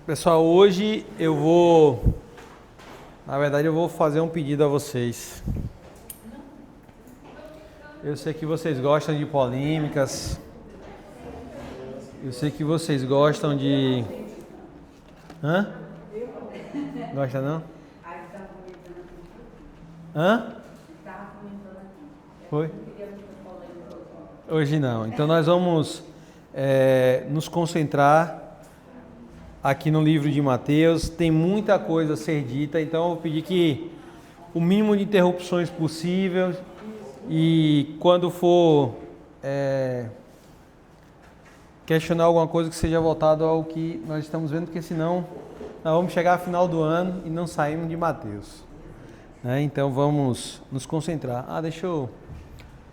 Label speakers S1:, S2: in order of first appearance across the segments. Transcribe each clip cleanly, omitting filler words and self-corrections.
S1: Pessoal, hoje na verdade eu vou fazer um pedido a vocês. Eu sei que vocês gostam de polêmicas. Eu sei que vocês gostam de... Hã? Gosta não? Hã? Foi? Hoje não. Então nós vamos nos concentrar aqui no livro de Mateus. Tem muita coisa a ser dita, então eu vou pedir que o mínimo de interrupções possível e quando for questionar alguma coisa que seja voltado ao que nós estamos vendo, porque senão nós vamos chegar ao final do ano e não saímos de Mateus. Então vamos nos concentrar. Deixa eu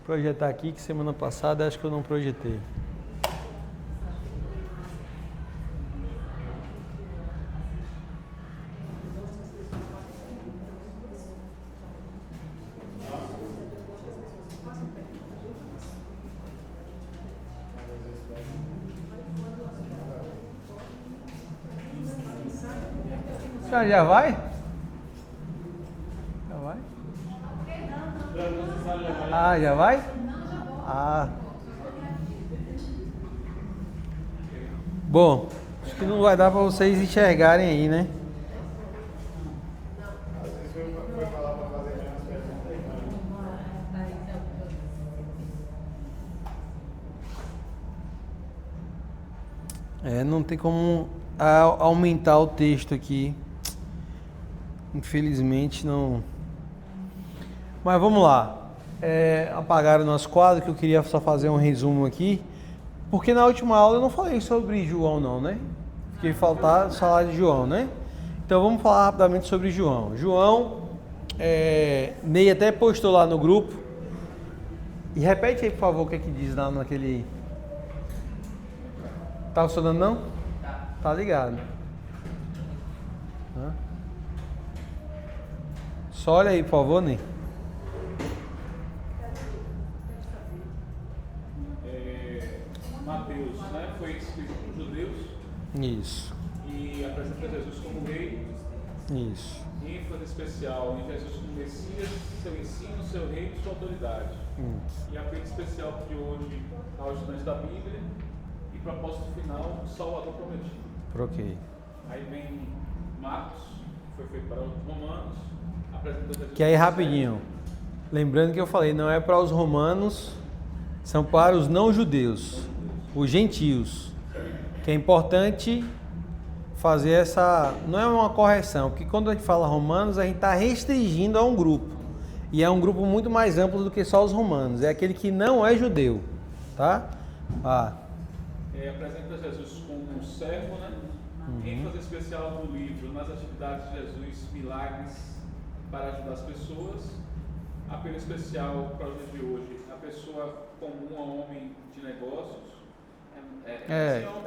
S1: projetar aqui, que semana passada acho que eu não projetei. Já vai? Já vai? Já vai? Bom, acho que não vai dar para vocês enxergarem aí, né? Não tem como aumentar o texto aqui. Infelizmente não. Mas vamos lá. Apagaram o nosso quadro, que eu queria só fazer um resumo aqui. Porque na última aula eu não falei sobre João não, né? Fiquei faltar falar de João, né? Então vamos falar rapidamente sobre João. João, Ney até postou lá no grupo. E repete aí, por favor, o que é que diz lá naquele... Tá funcionando não? Tá ligado. Só olha aí, por favor, Ney.
S2: Mateus, né, foi escrito por judeus.
S1: Isso.
S2: E apresenta Jesus como rei.
S1: Isso.
S2: ênfase especial em Jesus como Messias, seu ensino, seu reino e sua autoridade. E apelo especial de hoje aos estudantes da Bíblia e propósito final, o Salvador prometido.
S1: Ok.
S2: Aí vem Marcos, que foi feito para os romanos, apresenta Jesus.
S1: Que aí rapidinho, lembrando que eu falei, não é para os romanos, são para os não judeus, os gentios. Que é importante fazer essa, não é uma correção, porque quando a gente fala romanos, a gente está restringindo a um grupo. E é um grupo muito mais amplo do que só os romanos. É aquele que não é judeu, tá?
S2: Apresenta Jesus como um servo, né? ênfase especial no livro, nas atividades de Jesus, milagres para ajudar as pessoas. Apelo especial para os dias de hoje, a pessoa comum, a homem de negócios.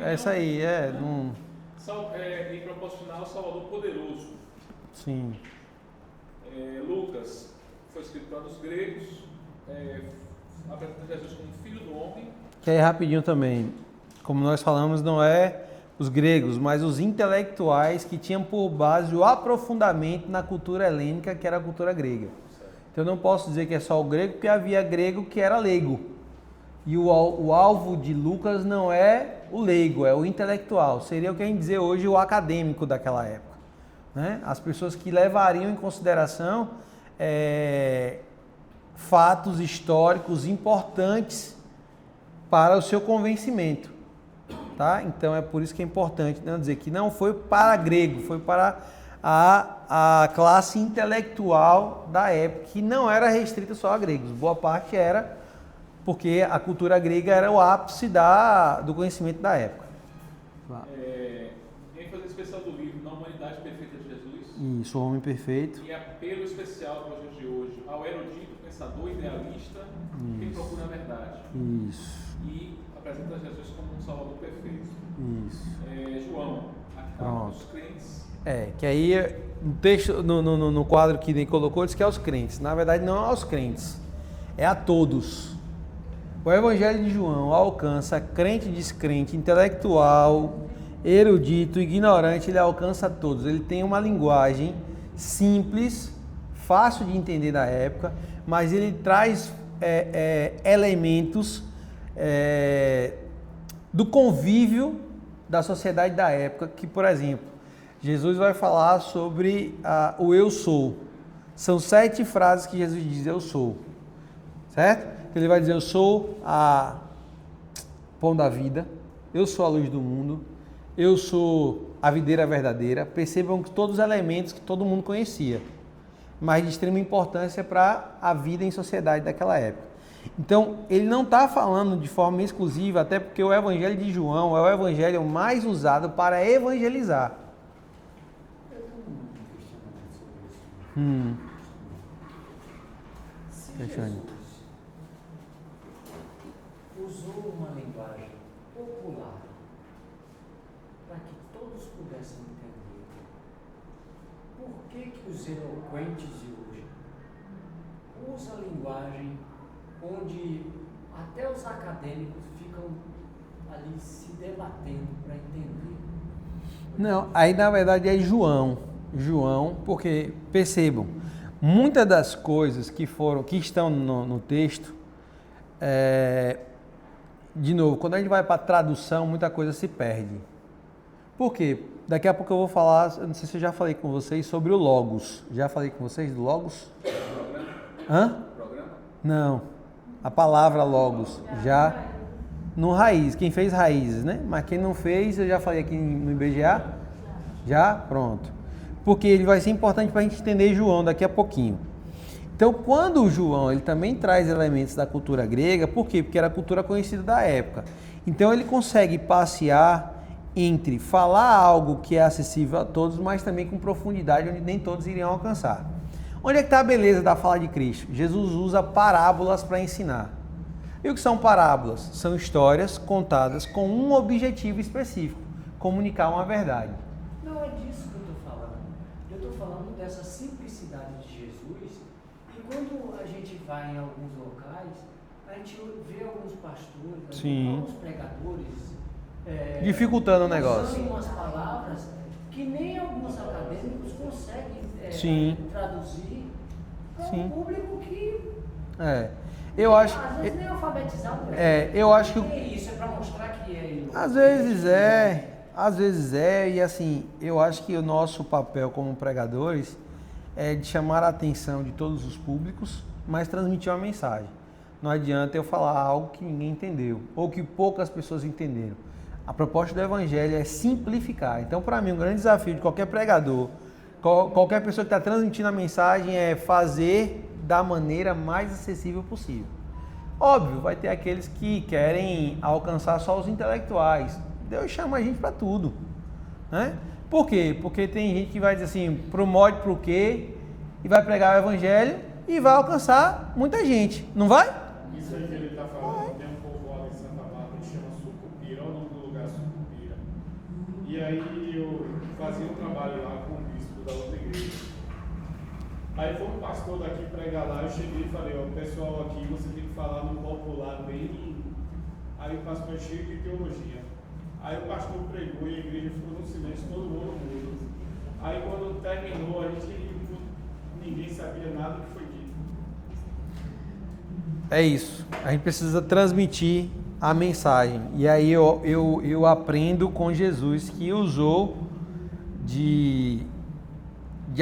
S1: Essa aí,
S2: E proporcionar o Salvador poderoso.
S1: Sim.
S2: Lucas foi escrito para os gregos, apresenta Jesus como filho do homem.
S1: Que aí rapidinho também, como nós falamos, não é os gregos, mas os intelectuais que tinham por base o aprofundamento na cultura helênica, que era a cultura grega. Então eu não posso dizer que é só o grego, porque havia grego que era leigo. E o alvo de Lucas não é o leigo, é o intelectual. Seria o que a gente dizer hoje o acadêmico daquela época. Né? As pessoas que levariam em consideração fatos históricos importantes para o seu convencimento. Tá? Então é por isso que é importante dizer que não foi para grego, foi para a classe intelectual da época, que não era restrita só a gregos. Boa parte era... porque a cultura grega era o ápice do conhecimento da época.
S2: ênfase especial do livro, na humanidade perfeita de Jesus.
S1: Isso, o homem perfeito.
S2: E apelo especial para os dias de hoje, ao erudito, pensador, idealista, que procura a verdade.
S1: Isso.
S2: E apresenta Jesus como um Salvador perfeito.
S1: Isso.
S2: João, aqui está os crentes.
S1: Que aí no texto, no quadro que nem colocou, diz que é aos crentes. Na verdade não é aos crentes, é a todos. O Evangelho de João alcança crente, descrente, intelectual, erudito, ignorante, ele alcança todos. Ele tem uma linguagem simples, fácil de entender da época, mas ele traz elementos do convívio da sociedade da época, que, por exemplo, Jesus vai falar sobre o eu sou. São 7 frases que Jesus diz, eu sou. Certo? Ele vai dizer, eu sou a pão da vida, eu sou a luz do mundo, eu sou a videira verdadeira. Percebam que todos os elementos que todo mundo conhecia, mas de extrema importância para a vida em sociedade daquela época. Então, ele não está falando de forma exclusiva, até porque o Evangelho de João é o evangelho mais usado para evangelizar.
S3: Eu tenho um questionamento sobre isso. Se Jesus usou uma linguagem popular para que todos pudessem entender, por que os eloquentes de hoje usam linguagem onde até os acadêmicos ficam ali se debatendo para entender?
S1: Não, aí na verdade é João, porque percebam, muitas das coisas que estão no texto, de novo, quando a gente vai para a tradução, muita coisa se perde. Por quê? Daqui a pouco eu vou falar, eu não sei se eu já falei com vocês sobre o Logos. Já falei com vocês do Logos? Hã? Não, a palavra Logos, já no Raiz, quem fez Raízes, né? Mas quem não fez, eu já falei aqui no IBGA, já? Pronto. Porque ele vai ser importante para a gente entender João daqui a pouquinho. Então, quando o João, ele também traz elementos da cultura grega, por quê? Porque era a cultura conhecida da época. Então, ele consegue passear entre falar algo que é acessível a todos, mas também com profundidade, onde nem todos iriam alcançar. Onde é que está a beleza da fala de Cristo? Jesus usa parábolas para ensinar. E o que são parábolas? São histórias contadas com um objetivo específico, comunicar uma verdade.
S3: Não é disso que eu estou falando. Eu estou falando dessa simplicidade de Jesus. E quando a gente vai em alguns locais, a gente vê alguns pastores, alguns pregadores
S1: dificultando o negócio.
S3: Usando umas palavras que nem alguns acadêmicos conseguem traduzir para um público que
S1: eu acho,
S3: às vezes nem alfabetizado.
S1: Eu acho que
S3: isso é para mostrar que é.
S1: Às vezes e assim, eu acho que o nosso papel como pregadores é de chamar a atenção de todos os públicos, mas transmitir uma mensagem. Não adianta eu falar algo que ninguém entendeu, ou que poucas pessoas entenderam. A proposta do Evangelho é simplificar. Então, para mim, um grande desafio de qualquer pregador, qualquer pessoa que está transmitindo a mensagem é fazer da maneira mais acessível possível. Óbvio, vai ter aqueles que querem alcançar só os intelectuais. Deus chama a gente para tudo, né? Por quê? Porque tem gente que vai dizer assim, pro modo, pro quê, e vai pregar o Evangelho e vai alcançar muita gente, não vai?
S2: Isso aí que ele está falando, tem um povoado em Santa Bárbara que chama Sucupira, é o nome do lugar Sucupira. E aí eu fazia um trabalho lá com o bispo da outra igreja. Aí foi um pastor daqui pregar lá, eu cheguei e falei, ó, pessoal aqui, você tem que falar no popular bem... Aí o pastor é cheio de teologia. Aí o pastor pregou e a igreja ficou no silêncio, todo mundo mudo. Aí quando terminou, ninguém sabia nada do que foi dito.
S1: É isso, a gente precisa transmitir a mensagem. E aí eu aprendo com Jesus que usou de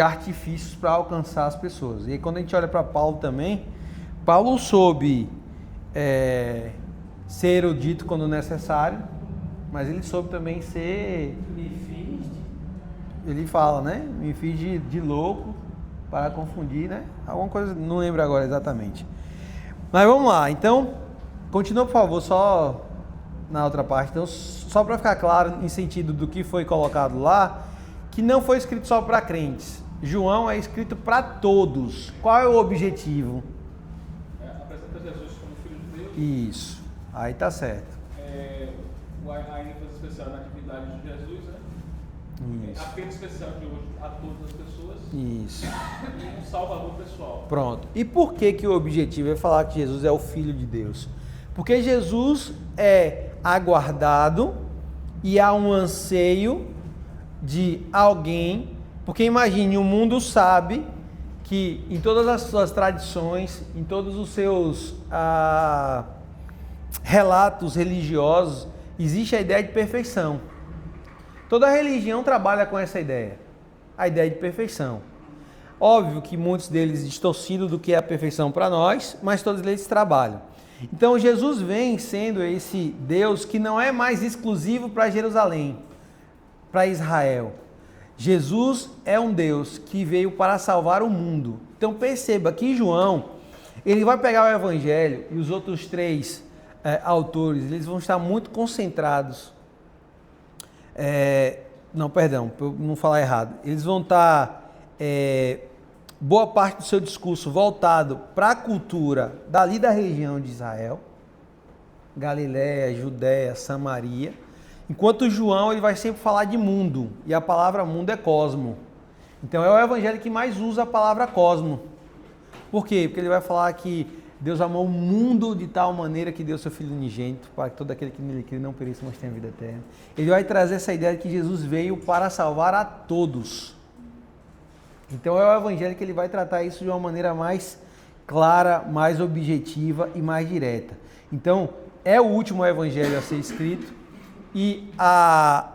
S1: artifícios para alcançar as pessoas. E aí, quando a gente olha para Paulo também, Paulo soube ser erudito quando necessário, mas ele soube também ser... Ele fala, né? Me fiz de louco para confundir, né? Alguma coisa, não lembro agora exatamente. Mas vamos lá, então, continua por favor, só na outra parte. Então, só para ficar claro em sentido do que foi colocado lá, que não foi escrito só para crentes. João é escrito para todos. Qual é o objetivo?
S2: Apresenta Jesus como Filho de Deus.
S1: Isso, aí tá certo.
S2: A ênfase especial na atividade de Jesus, né?
S1: Isso.
S2: Apelo especial de hoje a todas as pessoas.
S1: Isso.
S2: E um salvador pessoal.
S1: Pronto. E por que o objetivo é falar que Jesus é o Filho de Deus? Porque Jesus é aguardado, e há um anseio de alguém, porque imagine, o mundo sabe que em todas as suas tradições, em todos os seus relatos religiosos, existe a ideia de perfeição. Toda religião trabalha com essa ideia, a ideia de perfeição. Óbvio que muitos deles distorcidos do que é a perfeição para nós, mas todos eles trabalham. Então Jesus vem sendo esse Deus que não é mais exclusivo para Jerusalém, para Israel. Jesus é um Deus que veio para salvar o mundo. Então perceba que João, ele vai pegar o Evangelho e os outros três autores, eles vão estar muito concentrados. Não, perdão, para eu não falar errado. Eles vão estar, boa parte do seu discurso voltado para a cultura dali da região de Israel, Galiléia, Judéia, Samaria. Enquanto João, ele vai sempre falar de mundo, e a palavra mundo é cosmo. Então é o evangelho que mais usa a palavra cosmo. Por quê? Porque ele vai falar que Deus amou o mundo de tal maneira que deu seu Filho unigênito, para que todo aquele que nele crê não pereça, mas tenha vida eterna. Ele vai trazer essa ideia de que Jesus veio para salvar a todos. Então é o evangelho que ele vai tratar isso de uma maneira mais clara, mais objetiva e mais direta. Então é o último evangelho a ser escrito. E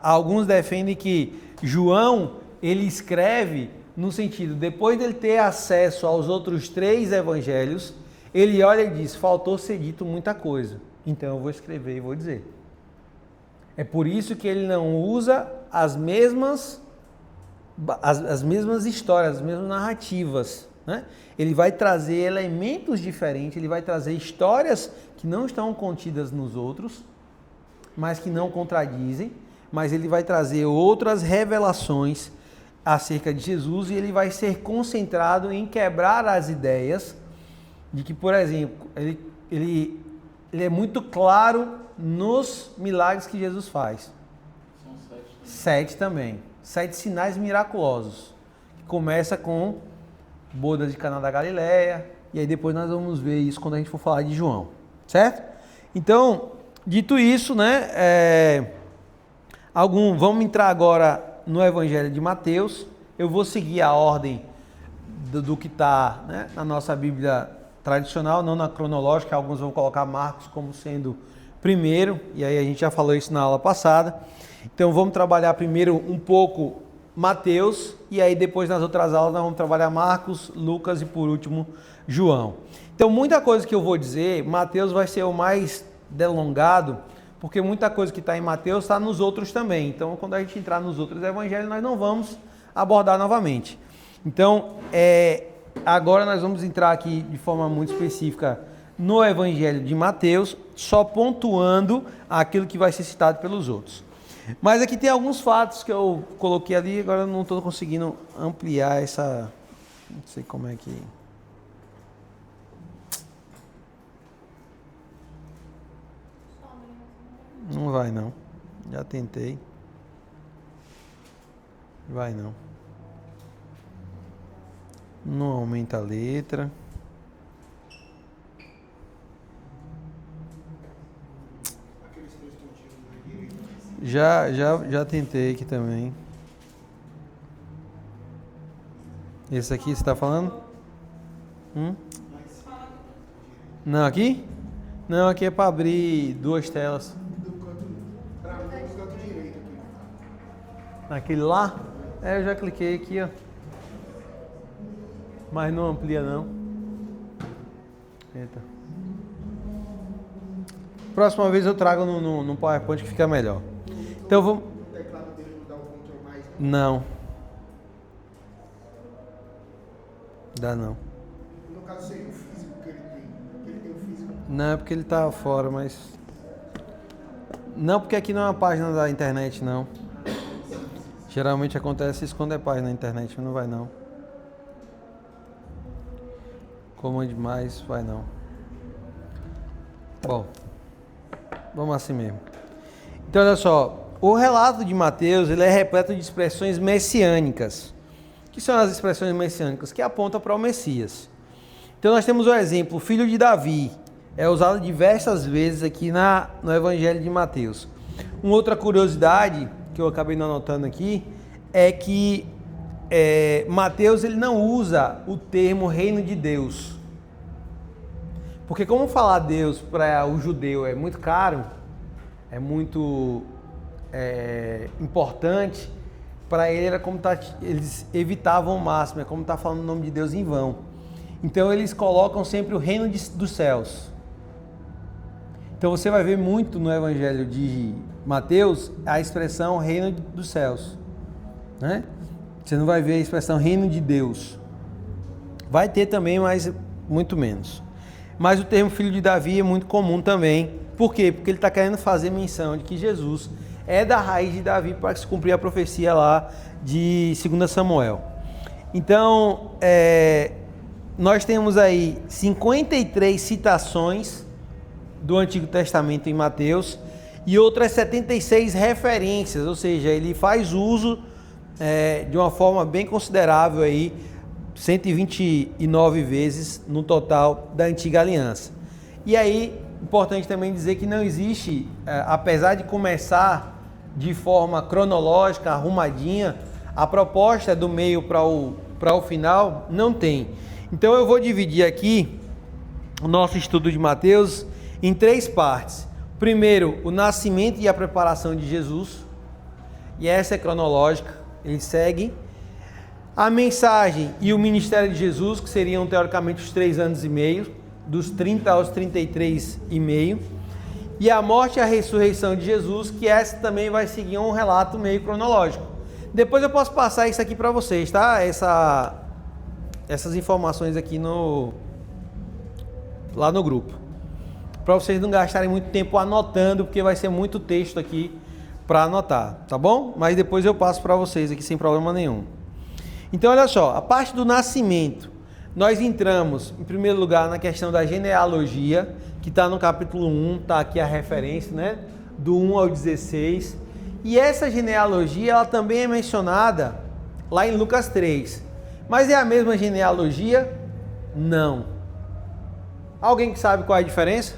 S1: alguns defendem que João, ele escreve no sentido, depois dele ter acesso aos outros três evangelhos, ele olha e diz, faltou ser dito muita coisa, então eu vou escrever e vou dizer. É por isso que ele não usa as mesmas histórias, as mesmas narrativas, né? Ele vai trazer elementos diferentes, ele vai trazer histórias que não estão contidas nos outros, mas que não contradizem, mas ele vai trazer outras revelações acerca de Jesus e ele vai ser concentrado em quebrar as ideias de que, por exemplo, ele é muito claro nos milagres que Jesus faz.
S2: São
S1: 7 também. 7 sinais miraculosos. Que começa com boda de Caná da Galileia, e aí depois nós vamos ver isso quando a gente for falar de João. Certo? Então, dito isso, né, vamos entrar agora no Evangelho de Mateus. Eu vou seguir a ordem do que está, né, na nossa Bíblia tradicional, não na cronológica. Alguns vão colocar Marcos como sendo primeiro, e aí a gente já falou isso na aula passada. Então vamos trabalhar primeiro um pouco Mateus, e aí depois nas outras aulas nós vamos trabalhar Marcos, Lucas e por último João. Então muita coisa que eu vou dizer, Mateus vai ser o mais delongado, porque muita coisa que está em Mateus está nos outros também. Então, quando a gente entrar nos outros evangelhos, nós não vamos abordar novamente. Então, agora nós vamos entrar aqui de forma muito específica no evangelho de Mateus, só pontuando aquilo que vai ser citado pelos outros. Mas aqui tem alguns fatos que eu coloquei ali, agora eu não estou conseguindo ampliar essa... Não sei como é que... Não vai não, já tentei, vai não, não aumenta a letra, já tentei aqui também. Esse aqui você está falando? Não, aqui? Não, aqui é para abrir 2 telas. Naquele lá? Eu já cliquei aqui, ó. Mas não amplia não. Eita. Próxima vez eu trago no PowerPoint que fica melhor. Então vamos...
S4: O teclado dele não dá um Ctrl mais?
S1: Não. Dá não.
S4: No caso seria o físico que ele tem. Que ele tem o físico.
S1: Não, é porque ele tá fora, mas... Não, porque aqui não é uma página da internet, não. Geralmente acontece isso quando é página na internet, mas não vai não. Comande mais, vai não. Bom, vamos assim mesmo. Então olha só, o relato de Mateus, ele é repleto de expressões messiânicas. O que são as expressões messiânicas? Que apontam para o Messias. Então nós temos o exemplo, filho de Davi, é usado diversas vezes aqui no Evangelho de Mateus. Uma outra curiosidade que eu acabei não anotando aqui é que Mateus ele não usa o termo reino de Deus. Porque como falar Deus para o judeu é muito caro, é muito importante, para ele era como eles evitavam ao máximo, é como estar falando o nome de Deus em vão. Então eles colocam sempre o reino dos céus. Então você vai ver muito no Evangelho de Mateus a expressão reino dos céus, né? Você não vai ver a expressão reino de Deus. Vai ter também, mas muito menos. Mas o termo filho de Davi é muito comum também. Por quê? Porque ele está querendo fazer menção de que Jesus é da raiz de Davi para se cumprir a profecia lá de 2 Samuel. Então, nós temos aí 53 citações do Antigo Testamento em Mateus e outras 76 referências, ou seja, ele faz uso de uma forma bem considerável aí, 129 vezes no total da Antiga Aliança. E aí, importante também dizer que não existe, apesar de começar de forma cronológica, arrumadinha, a proposta do meio para o final não tem. Então eu vou dividir aqui o nosso estudo de Mateus em 3 partes. Primeiro, o nascimento e a preparação de Jesus, e essa é cronológica, ele segue. A mensagem e o ministério de Jesus, que seriam teoricamente os 3 anos e meio, dos 30 aos 33 e meio. E a morte e a ressurreição de Jesus, que essa também vai seguir um relato meio cronológico. Depois eu posso passar isso aqui para vocês, tá? Essas informações aqui lá no grupo. Para vocês não gastarem muito tempo anotando, porque vai ser muito texto aqui para anotar, tá bom? Mas depois eu passo para vocês aqui sem problema nenhum. Então olha só, a parte do nascimento, nós entramos em primeiro lugar na questão da genealogia, que está no capítulo 1, está aqui a referência, né? Do 1 ao 16. E essa genealogia, ela também é mencionada lá em Lucas 3. Mas é a mesma genealogia? Não. Alguém que sabe qual é a diferença?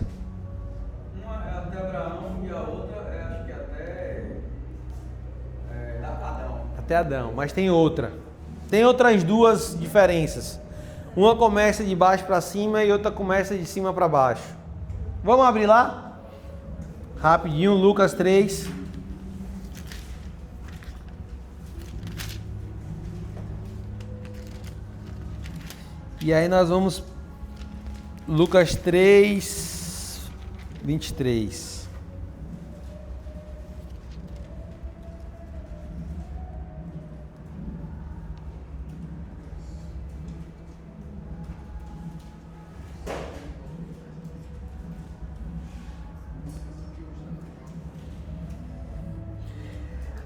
S5: Uma é até Abraão e a outra acho que até Adão.
S1: Até Adão, mas tem outra. Tem outras 2 diferenças. Uma começa de baixo para cima e outra começa de cima para baixo. Vamos abrir lá? Rapidinho, Lucas 3. E aí nós vamos... Lucas 3, 23.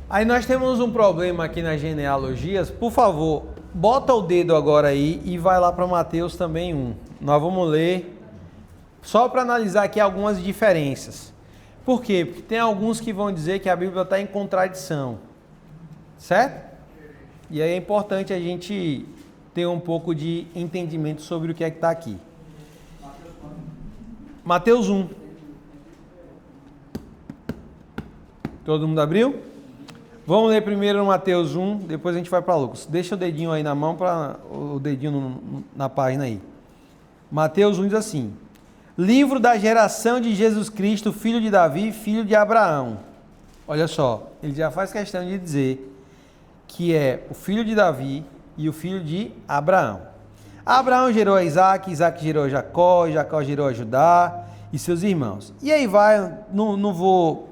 S1: Aí nós temos um problema aqui nas genealogias. Por favor, bota o dedo agora aí e vai lá para Mateus também 1. Nós vamos ler, só para analisar aqui algumas diferenças. Por quê? Porque tem alguns que vão dizer que a Bíblia está em contradição. Certo? E aí é importante a gente ter um pouco de entendimento sobre o que é que está aqui. Mateus 1. Todo mundo abriu? Vamos ler primeiro Mateus 1, depois a gente vai para Lucas. Deixa o dedinho aí na mão, o dedinho na página aí. Mateus 1 diz assim: livro da geração de Jesus Cristo, filho de Davi, filho de Abraão. Olha só, ele já faz questão de dizer que é o filho de Davi e o filho de Abraão. Abraão gerou a Isaac, Isaac gerou a Jacó, Jacó gerou a Judá e seus irmãos. E aí vai, não vou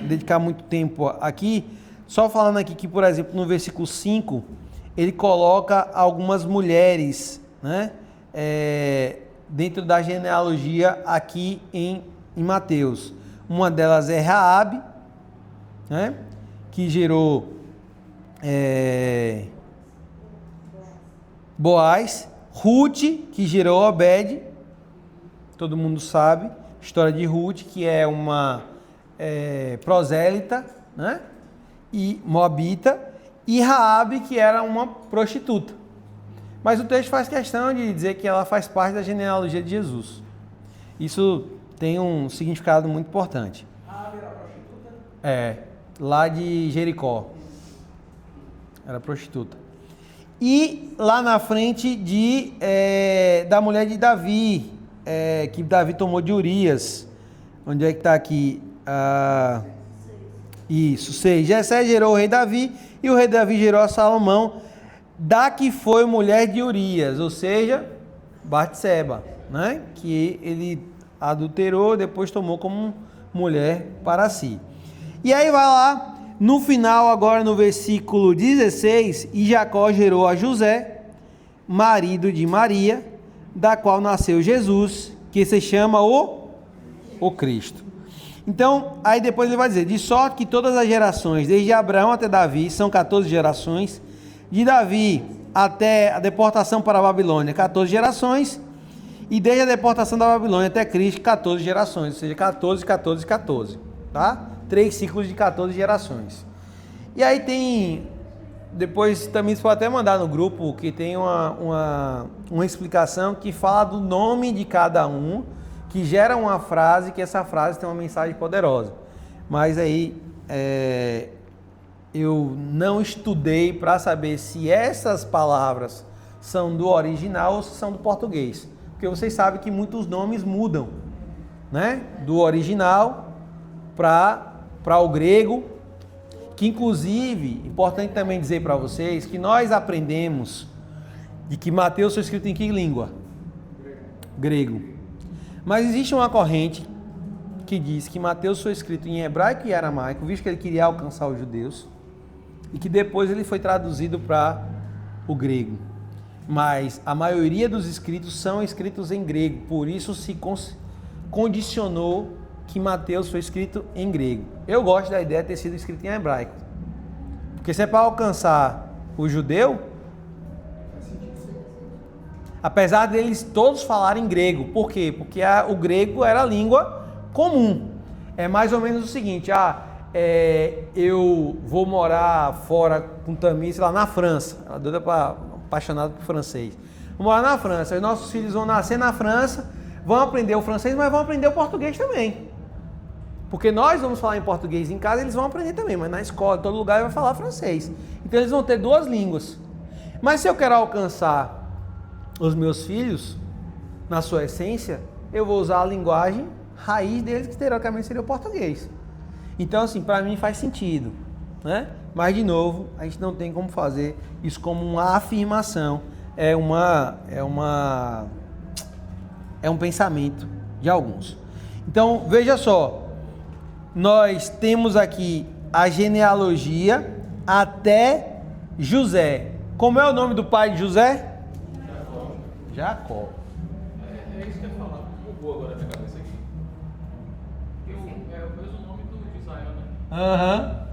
S1: dedicar muito tempo aqui, só falando aqui que, por exemplo, no versículo 5, ele coloca algumas mulheres, né, dentro da genealogia aqui em Mateus. Uma delas é Raabe, né, que gerou Boaz, Ruth, que gerou Obed, todo mundo sabe, história de Ruth, que é uma prosélita, né, e moabita, e Raabe, que era uma prostituta. Mas o texto faz questão de dizer que ela faz parte da genealogia de Jesus. Isso tem um significado muito importante.
S5: Raabe era prostituta?
S1: Lá de Jericó. Era prostituta. E lá na frente da mulher de Davi, que Davi tomou de Urias. Onde é que está aqui? Isso, 6. Jessé gerou o rei Davi, e o rei Davi gerou a Salomão, da que foi mulher de Urias, ou seja, Batseba, né? Que ele adulterou, depois tomou como mulher para si. E aí vai lá, no final agora no versículo 16, e Jacó gerou a José, marido de Maria, da qual nasceu Jesus, que se chama o Cristo. Então, aí depois ele vai dizer, de sorte que todas as gerações, desde Abraão até Davi, são 14 gerações, de Davi até a deportação para a Babilônia, 14 gerações, e desde a deportação da Babilônia até Cristo, 14 gerações, ou seja, 14, 14, 14, tá? 3 ciclos de 14 gerações. E aí tem, depois também você pode até mandar no grupo, que tem uma explicação que fala do nome de cada um, que gera uma frase, que essa frase tem uma mensagem poderosa. Mas aí eu não estudei para saber se essas palavras são do original ou se são do português. Porque vocês sabem que muitos nomes mudam, né? Do original para o grego, que inclusive, importante também dizer para vocês, que nós aprendemos de que Mateus foi escrito em que língua? Grego. Mas existe uma corrente que diz que Mateus foi escrito em hebraico e aramaico, visto que ele queria alcançar os judeus, e que depois ele foi traduzido para o grego. Mas a maioria dos escritos são escritos em grego, por isso se condicionou que Mateus foi escrito em grego. Eu gosto da ideia de ter sido escrito em hebraico, porque se é para alcançar o judeu, apesar deles todos falarem grego. Por quê? Porque o grego era a língua comum. É mais ou menos o seguinte, eu vou morar fora com Tamires lá na França, ela é doida apaixonada por francês. Vou morar na França, os nossos filhos vão nascer na França, vão aprender o francês, mas vão aprender o português também. Porque nós vamos falar em português em casa, eles vão aprender também, mas na escola, em todo lugar, vai falar francês. Então eles vão ter duas línguas. Mas se eu quero alcançar os meus filhos, na sua essência, eu vou usar a linguagem raiz deles, que teoricamente seria o português. Então, assim, para mim faz sentido, né? Mas, de novo, a gente não tem como fazer isso como uma afirmação, é um pensamento de alguns. Então, veja só, nós temos aqui a genealogia até José. Como é o nome do pai de José? Jacó.
S2: É isso que eu ia falar. Bugou agora na minha cabeça aqui. É o mesmo nome de Israel, né?
S1: Aham.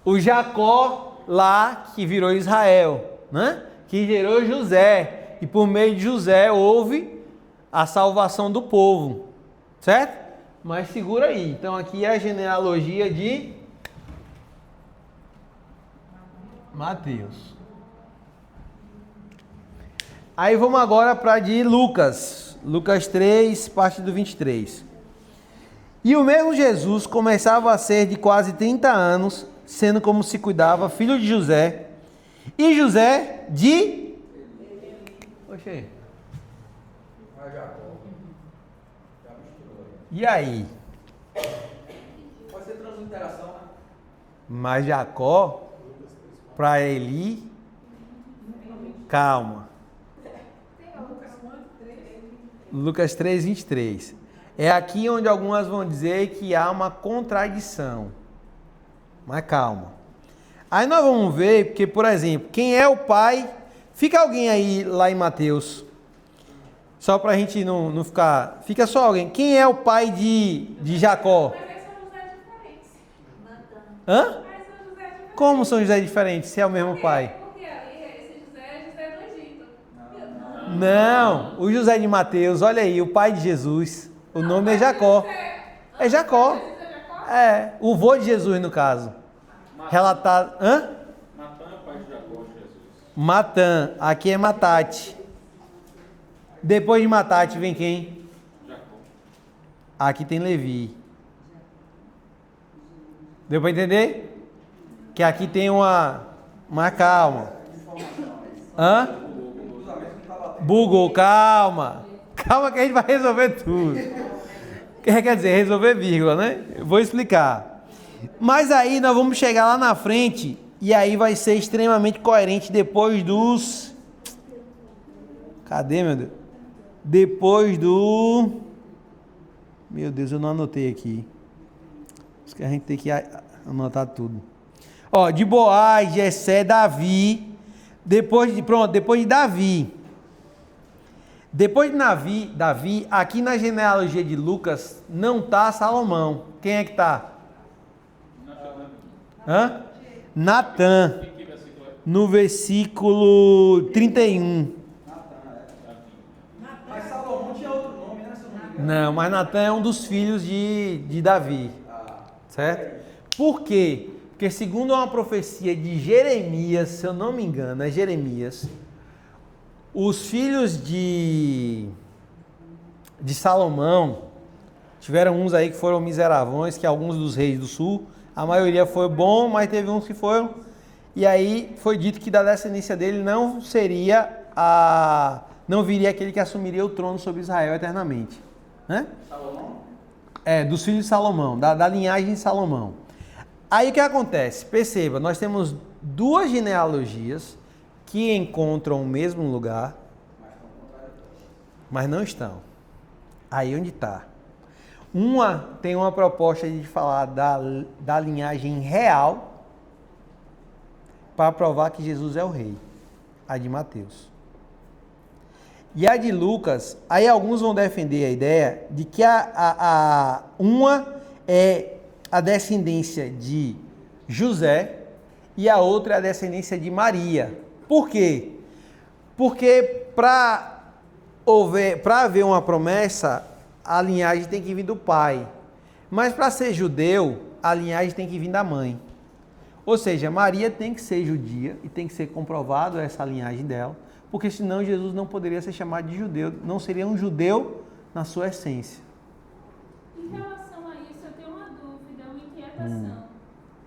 S1: O Jacó lá que virou Israel, né? Que gerou José. E por meio de José houve a salvação do povo. Certo? Mas segura aí. Então aqui é a genealogia de Mateus. Aí vamos agora para de Lucas. Lucas 3, parte do 23. E o mesmo Jesus começava a ser de quase 30 anos, sendo como se cuidava, filho de José. E José de... Oxê. E aí?
S5: Pode ser transliteração, né?
S1: Mas Jacó, para Eli... Calma. Lucas 3, 23. É aqui onde algumas vão dizer que há uma contradição. Mas calma. Aí nós vamos ver, porque, por exemplo, quem é o pai... Fica alguém aí lá em Mateus. Só para a gente não ficar... Fica só alguém. Quem é o pai de Jacó?
S6: Mas aí São José é diferente.
S1: Hã?
S6: Mas São José é diferente.
S1: Como São José é diferente, se é o mesmo pai?
S6: Porque ali esse José é José do Egito.
S1: Não, o José de Mateus, olha aí, o pai de Jesus. O nome é Jacó. É Jacó. É, o vô de Jesus, no caso. Relatado. Hã?
S2: Matã é o pai de Jacó, Jesus.
S1: Matã. Aqui é Matate. Depois de Matate vem quem?
S2: Jacó.
S1: aqui tem Levi. Deu para entender? Que aqui tem uma calma. Hã? Bugou, calma. Calma que a gente vai resolver tudo. Quer dizer, resolver vírgula, né? Eu vou explicar. Mas aí nós vamos chegar lá na frente e aí vai ser extremamente coerente depois dos... Cadê, meu Deus? Depois do... Meu Deus, eu não anotei aqui. Acho que a gente tem que anotar tudo. Ó, de Boaz, Jessé, Davi. Depois de Davi. Depois de Davi, aqui na genealogia de Lucas, não está Salomão. Quem é que está? Natan. No versículo 31.
S5: Mas Salomão tinha outro nome, né?
S1: Não, mas Natan é um dos filhos de Davi. Certo? Por quê? Porque segundo uma profecia de Jeremias, se eu não me engano, é Jeremias, os filhos de Salomão, tiveram uns aí que foram miseravões, que alguns dos reis do sul, a maioria foi bom, mas teve uns que foram, e aí foi dito que da descendência dele não viria aquele que assumiria o trono sobre Israel eternamente. Né?
S5: Salomão?
S1: Dos filhos de Salomão, da linhagem de Salomão. Aí o que acontece? Perceba, nós temos duas genealogias que encontram o mesmo lugar, mas não estão. Aí onde está? Uma tem uma proposta de falar da linhagem real para provar que Jesus é o rei, a de Mateus. E a de Lucas, aí alguns vão defender a ideia de que uma é a descendência de José e a outra é a descendência de Maria. Por quê? Porque para haver uma promessa, a linhagem tem que vir do pai. Mas para ser judeu, a linhagem tem que vir da mãe. Ou seja, Maria tem que ser judia e tem que ser comprovado essa linhagem dela, porque senão Jesus não poderia ser chamado de judeu, não seria um judeu na sua essência.
S6: Em relação a isso, eu tenho uma dúvida, uma inquietação.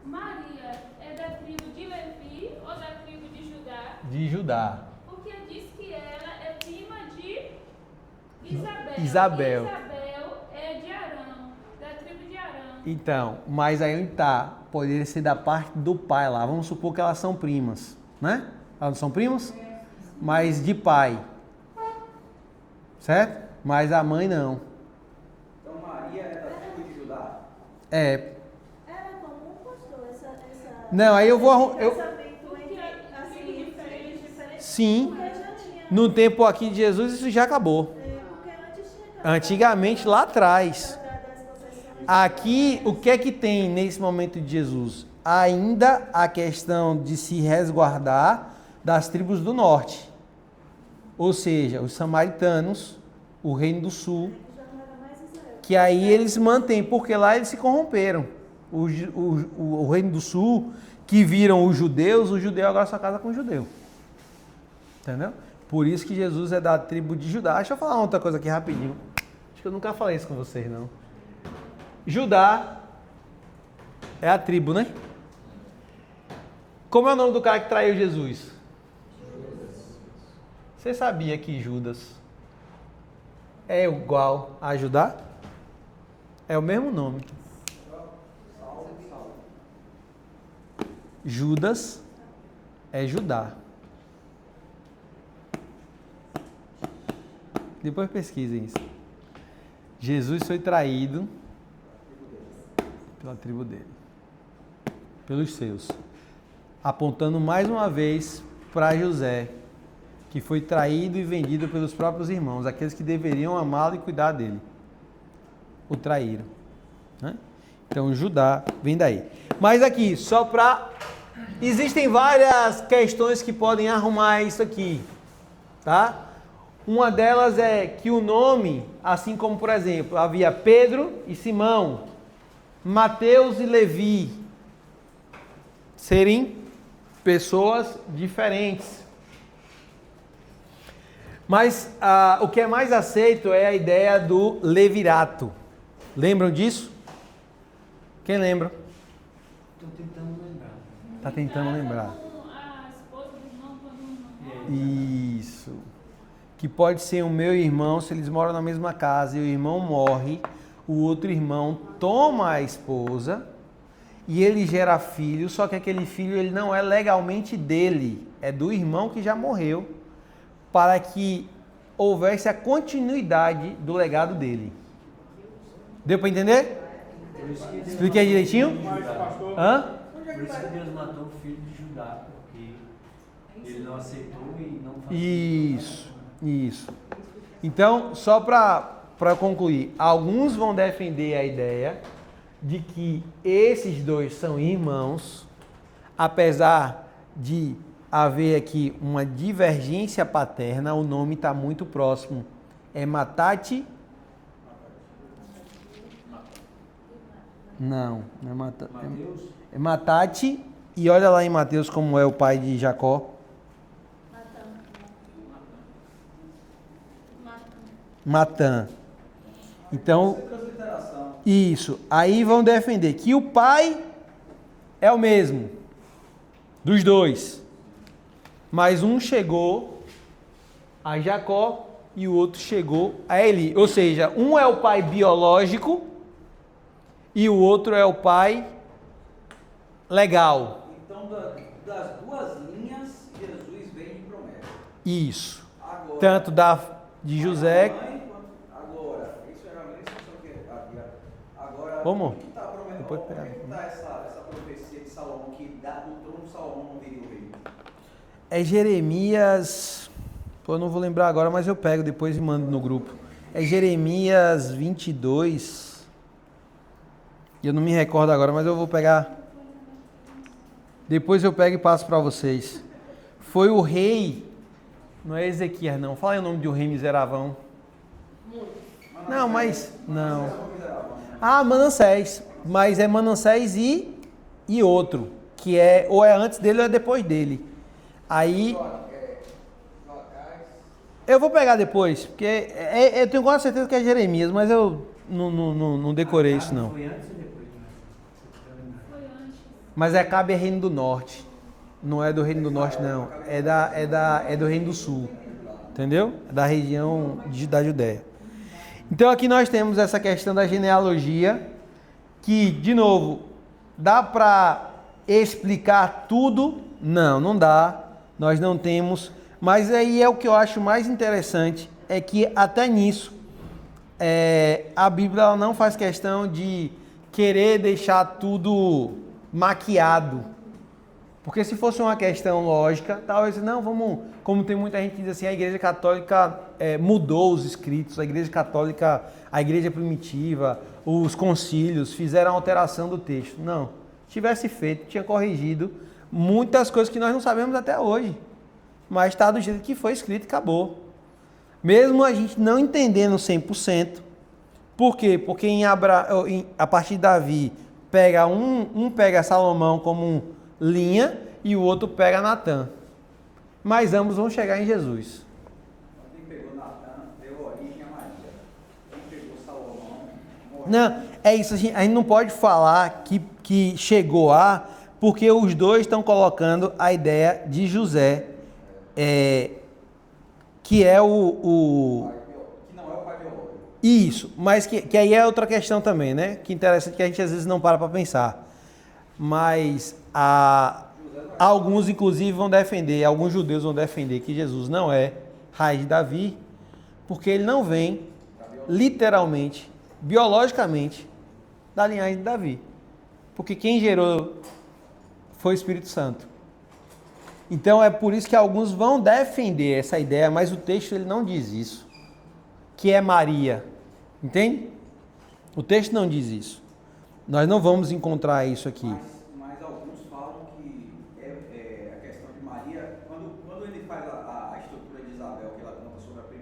S6: Maria é da tribo de Levi ou da tribo de Judá?
S1: De Judá.
S6: Porque diz que ela é prima de Isabel.
S1: Isabel.
S6: Isabel é de Arão, da tribo de Arão.
S1: Então, mas aí onde está? Poderia ser da parte do pai lá. Vamos supor que elas são primas, né? Elas não são primas? Mas de pai. Certo? Mas a mãe não.
S5: Então Maria é da tribo de Judá?
S1: É.
S7: Era comum, pastor, essa
S1: Não, aí eu vou...
S7: pensamento entre, assim, diferente.
S1: Sim.
S7: Porque já tinha,
S1: No tempo aqui de Jesus isso já acabou.
S7: porque antes tinha
S1: Antigamente, lá atrás.
S7: das concessões.
S1: Aqui, o que é que tem nesse momento de Jesus? Ainda a questão de se resguardar das tribos do norte. Ou seja, os samaritanos, o reino do sul,
S7: Já não era mais Israel.
S1: que aí eles mantêm, porque lá eles se corromperam. O reino do sul, que viram os judeus, o judeu agora só casa com o judeu. Entendeu? Por isso que Jesus é da tribo de Judá. Deixa eu falar outra coisa aqui rapidinho. Acho que eu nunca falei isso com vocês, não. Judá é a tribo, né? Como é o nome do cara que traiu Jesus? Você sabia que Judas é igual a Judá? É o mesmo nome. Judas é Judá. Depois pesquisem isso. Jesus foi traído pela tribo dele, pelos seus, apontando mais uma vez para José, que foi traído e vendido pelos próprios irmãos, aqueles que deveriam amá-lo e cuidar dele. O traíram. Né? Então, Judá vem daí. Mas aqui, só para... Existem várias questões que podem arrumar isso aqui. Tá? Uma delas é que o nome, assim como, por exemplo, havia Pedro e Simão, Mateus e Levi, serem pessoas diferentes. Mas o que é mais aceito é a ideia do levirato. Lembram disso? Quem lembra?
S3: Estou tentando lembrar.
S1: Tá tentando lembrar.
S6: Com a esposa do irmão, quando o irmão morre.
S1: Isso. Que pode ser o meu irmão, se eles moram na mesma casa e o irmão morre, o outro irmão toma a esposa e ele gera filho, só que aquele filho ele não é legalmente dele, é do irmão que já morreu, para que houvesse a continuidade do legado dele. Deu para entender?
S3: Por isso que Deus
S1: Expliquei direitinho?
S2: Mas, pastor,
S1: Hã?
S3: Por isso que Deus matou o filho de Judá, porque ele não aceitou e não fazia.
S1: Isso. Então, só para concluir, alguns vão defender a ideia de que esses dois são irmãos, apesar de haver aqui uma divergência paterna, o nome está muito próximo. É Matate? Não é Matate.
S3: Mateus?
S1: É Matate, e olha lá em Mateus como é o pai de Jacó. Matã. Então,
S5: Transliteração.
S1: isso. Aí vão defender que o pai é o mesmo dos dois. Mas um chegou a Jacó e o outro chegou a Eli. Ou seja, um é o pai biológico e o outro é o pai legal.
S5: Então, das duas linhas, Jesus vem de promessa.
S1: Isso.
S5: Agora,
S1: Tanto de José.
S5: Agora, isso é realmente só que agora,
S1: Vamos.
S5: o que está prometendo?
S1: Depois
S5: Como é
S1: pega.
S5: que está essa profecia de Salomão que do trono de Salomão não viria o rei?
S1: É Jeremias. Pô, eu não vou lembrar agora, mas eu pego depois e mando no grupo. É Jeremias 22. Eu não me recordo agora, mas eu vou pegar. Depois eu pego e passo para vocês. Foi o rei. Não é Ezequias, não. Fala aí o nome de um rei miseravão. Não, mas. Não. Ah, Manassés. Mas é Manassés e outro. Que é. Ou é antes dele ou é depois dele. Aí. Eu vou pegar depois. Porque eu tenho quase certeza que é Jeremias, mas eu não decorei isso, não.
S3: Foi antes ou depois?
S6: Foi antes.
S1: Mas Acabe é reino do norte. Não é do reino do norte, não. É do reino do sul. Entendeu? É da região da Judéia. Então aqui nós temos essa questão da genealogia, que, de novo, dá para explicar tudo? Não, não dá. Nós não temos. Mas aí é o que eu acho mais interessante, é que até nisso, a Bíblia ela não faz questão de querer deixar tudo maquiado. Porque se fosse uma questão lógica, talvez não, vamos, como tem muita gente que diz assim, a Igreja Católica mudou os escritos, a Igreja Católica, a Igreja Primitiva, os concílios fizeram a alteração do texto. Não, tivesse feito, tinha corrigido muitas coisas que nós não sabemos até hoje, mas está do jeito que foi escrito e acabou. Mesmo a gente não entendendo 100%, por quê? Porque a partir de Davi, pega pega Salomão como linha e o outro pega Natã. Mas ambos vão chegar em Jesus.
S5: Quem pegou Natã deu origem a Maria. Quem pegou Salomão morreu.
S1: Não, é isso. A gente não pode falar que chegou porque os dois estão colocando a ideia de José, que é
S5: Que não é o pai biológico.
S1: Isso, mas que aí é outra questão também, né? Que interessante que a gente às vezes não para pensar. Mas alguns, inclusive, vão defender, alguns judeus vão defender que Jesus não é raiz de Davi, porque ele não vem, literalmente, biologicamente, da linhagem de Davi. Porque quem gerou foi o Espírito Santo. Então é por isso que alguns vão defender essa ideia, mas o texto ele não diz isso, que é Maria. Entende? O texto não diz isso. Nós não vamos encontrar isso aqui.
S5: Mas alguns falam que a questão de Maria, quando ele faz a estrutura de Isabel, que ela conta sobre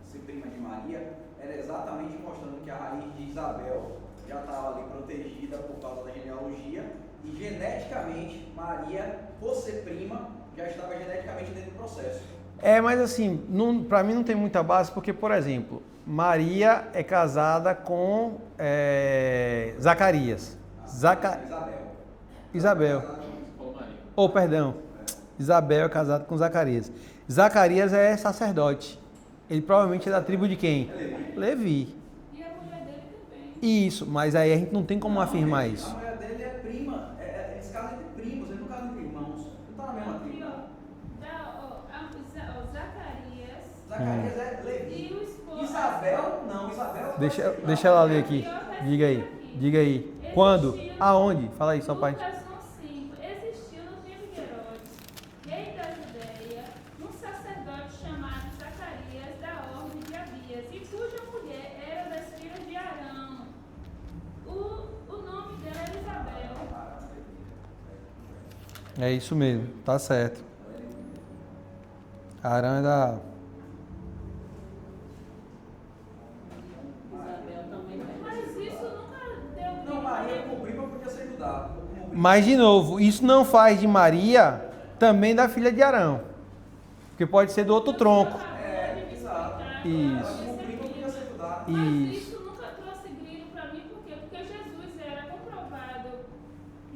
S5: ser prima de Maria, era exatamente mostrando que a raiz de Isabel já estava ali protegida por causa da genealogia, e geneticamente Maria, por ser prima, já estava geneticamente dentro do processo.
S1: Mas assim, para mim não tem muita base, porque, por exemplo, Maria é casada com Zacarias. Isabel. Oh, perdão. Isabel é casada com Zacarias. Zacarias é sacerdote. Ele provavelmente é da tribo de quem? Levi.
S6: E a mulher dele também.
S1: Isso, mas aí a gente não tem como afirmar isso.
S5: A mulher dele é prima. Eles casam entre primos, eles não casam entre irmãos. Não tá na mesma
S6: Aqui,
S5: tribo.
S6: ó. Zacarias
S5: Zacarias é Levi.
S6: e o esposo.
S5: Isabel, não. Isabel.
S1: Deixa ela ler aqui. Diga aí. Quando? Aonde? Fala aí, só pai.
S6: Lucas 1:5. Existiu no tempo de Herodes, rei da Judeia, um sacerdote chamado Zacarias da ordem de Abias, e cuja mulher era das filhas de Arão. O nome dela era Isabel.
S1: É isso mesmo, tá certo. Arã é da...
S6: Mas isso nunca deu
S5: Não, Maria como prima podia ser Judá.
S1: Mas, de novo, isso não faz de Maria também da filha de Arão. Porque pode ser do outro tronco.
S5: Exato.
S1: Isso.
S5: Como prima podia ser Judá.
S6: Mas
S1: Isso.
S6: isso nunca trouxe brilho para mim, por quê? Porque Jesus era comprovado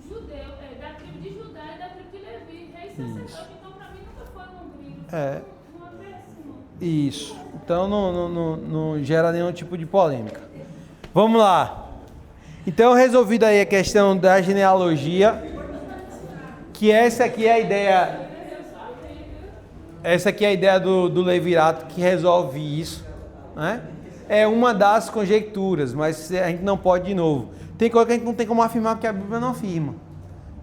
S6: judeu, da tribo de Judá e da tribo de Levi, rei sacerdote, então para mim nunca foi um brilho,
S1: É.
S6: uma péssima.
S1: Isso. Então não gera nenhum tipo de polêmica. Vamos lá. Então, resolvida aí a questão da genealogia, que essa aqui é a ideia. Essa aqui é a ideia do Levirato que resolve isso, né? É uma das conjecturas, mas a gente não pode de novo. Tem coisa que a gente não tem como afirmar porque a Bíblia não afirma,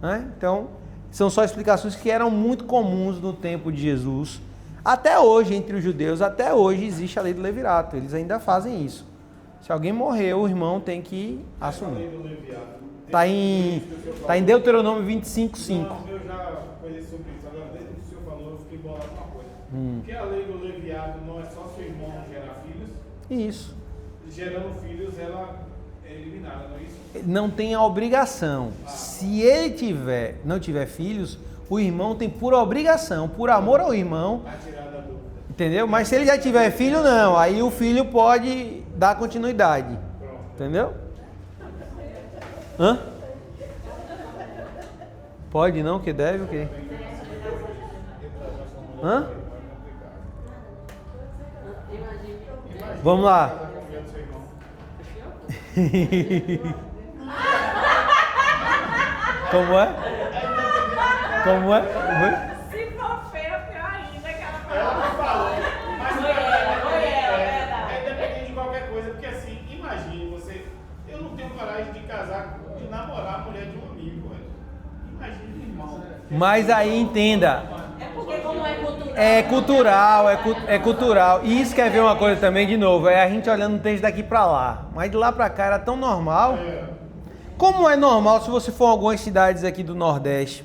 S1: né? Então, são só explicações que eram muito comuns no tempo de Jesus. Até hoje, entre os judeus, até hoje existe a lei do Levirato. Eles ainda fazem isso. Se alguém morreu, o irmão tem que assumir. Está em Deuteronômio 25:5.
S8: Não, eu já conheci sobre isso. Agora, desde que o senhor falou, eu fiquei bolado com uma coisa. Porque a lei do leviado não é só seu irmão gerar filhos.
S1: Isso.
S8: Gerando filhos, ela é eliminada, não é isso?
S1: Não tem a obrigação. Se ele não tiver filhos, o irmão tem por obrigação, por amor ao irmão,
S8: A tirar da dúvida.
S1: entendeu? Mas se ele já tiver filho, não. Aí o filho pode dar continuidade.
S8: Pronto.
S1: Entendeu? Hã? Pode não, que deve o quê? Hã? Vamos lá.
S8: Tá confiando no seu irmão.
S1: Como é? Como é?
S9: Se for feio, pior ainda, aquela
S8: Ela
S9: palavra.
S8: não falou. Mas
S9: Foi ela, verdade.
S8: é independente de qualquer coisa, porque assim, imagine você. Eu não tenho coragem de casar, de namorar a mulher de um amigo, velho. Imagine, irmão.
S1: Mas aí entenda.
S9: É porque como é cultural.
S1: É cultural. E isso quer ver uma coisa também, de novo, é a gente olhando o texto daqui pra lá. Mas de lá pra cá era tão normal. Como é normal se você for em algumas cidades aqui do Nordeste,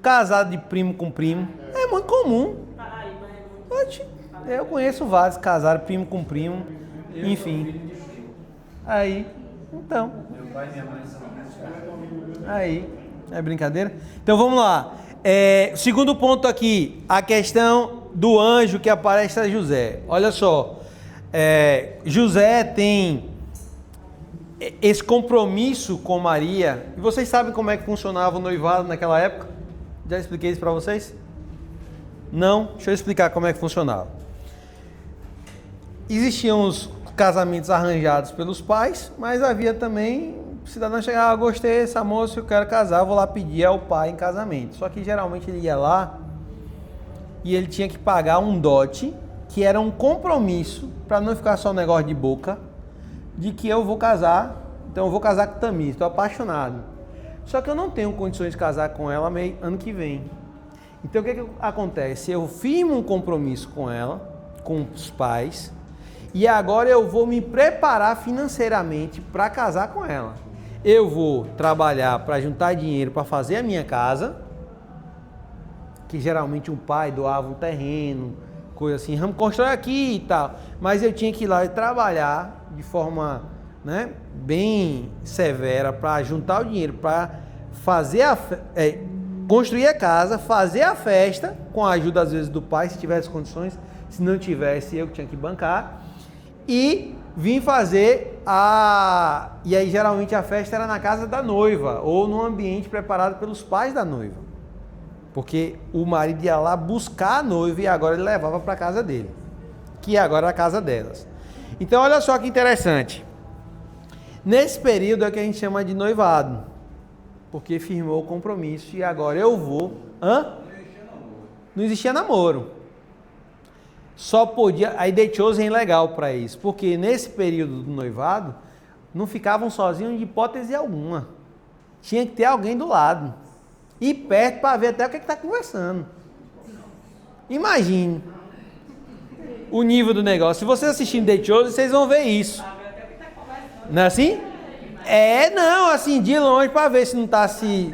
S1: casado de primo com primo, é muito comum.
S9: Paraíba é muito.
S1: Oxe, eu conheço vários casaram primo com primo, enfim. Aí, então. Aí, é brincadeira? Então vamos lá. Segundo ponto aqui, a questão do anjo que aparece a José. Olha só, José tem esse compromisso com Maria. E vocês sabem como é que funcionava o noivado naquela época? Já expliquei isso para vocês? Não? Deixa eu explicar como é que funcionava. Existiam os casamentos arranjados pelos pais, mas havia também cidadão chegava, gostei dessa moça, eu quero casar, vou lá pedir ao pai em casamento. Só que geralmente ele ia lá e ele tinha que pagar um dote, que era um compromisso, para não ficar só um negócio de boca, de que eu vou casar, então eu vou casar com Tamir, estou apaixonado. Só que eu não tenho condições de casar com ela ano que vem. Então o que acontece? Eu firmo um compromisso com ela, com os pais, e agora eu vou me preparar financeiramente para casar com ela. Eu vou trabalhar para juntar dinheiro para fazer a minha casa, que geralmente um pai doava um terreno, coisa assim, vamos construir aqui e tal. Mas eu tinha que ir lá e trabalhar de forma, né, bem severa para juntar o dinheiro, para fazer construir a casa, fazer a festa, com a ajuda às vezes do pai, se tivesse condições, se não tivesse eu que tinha que bancar. e vim fazer E aí geralmente a festa era na casa da noiva ou num ambiente preparado pelos pais da noiva. Porque o marido ia lá buscar a noiva e agora ele levava para a casa dele, que agora é a casa delas. Então olha só que interessante. Nesse período é que a gente chama de noivado, porque firmou o compromisso e agora eu vou... Não existia namoro. Só podia... Aí The Chosen é legal para isso, porque nesse período do noivado não ficavam sozinhos de hipótese alguma. Tinha que ter alguém do lado e perto para ver até o que está conversando. Imagine o nível do negócio. Se vocês assistirem The Chosen, vocês vão ver isso. Não é assim? Não, assim, de longe para ver se não está sem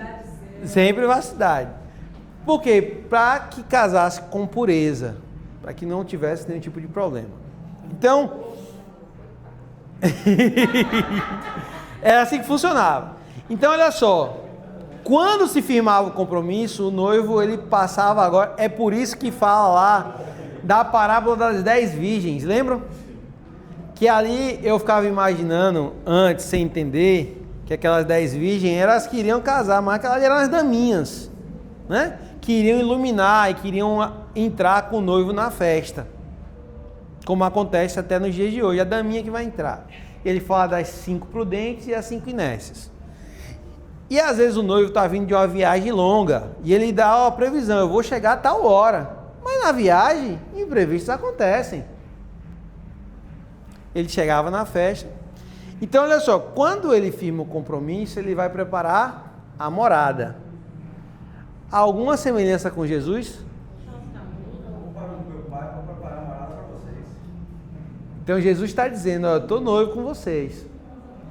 S1: privacidade. Por quê? Para que casasse com pureza, para que não tivesse nenhum tipo de problema. Então, era assim que funcionava. Então, olha só, quando se firmava o compromisso, o noivo, ele passava agora, é por isso que fala lá da parábola das 10 virgens, lembram? Que ali eu ficava imaginando, antes, sem entender, que aquelas 10 virgens, elas queriam casar, mas aquelas eram as daminhas, né? Queriam iluminar e queriam entrar com o noivo na festa, como acontece até nos dias de hoje, a daminha que vai entrar. Ele fala das 5 prudentes e as 5 inécias. E às vezes o noivo está vindo de uma viagem longa e ele dá a previsão, eu vou chegar a tal hora, mas na viagem, imprevistos acontecem. Ele chegava na festa. Então olha só, quando ele firma o compromisso, ele vai preparar a morada. Alguma semelhança com Jesus? Então Jesus está dizendo, eu estou noivo com vocês.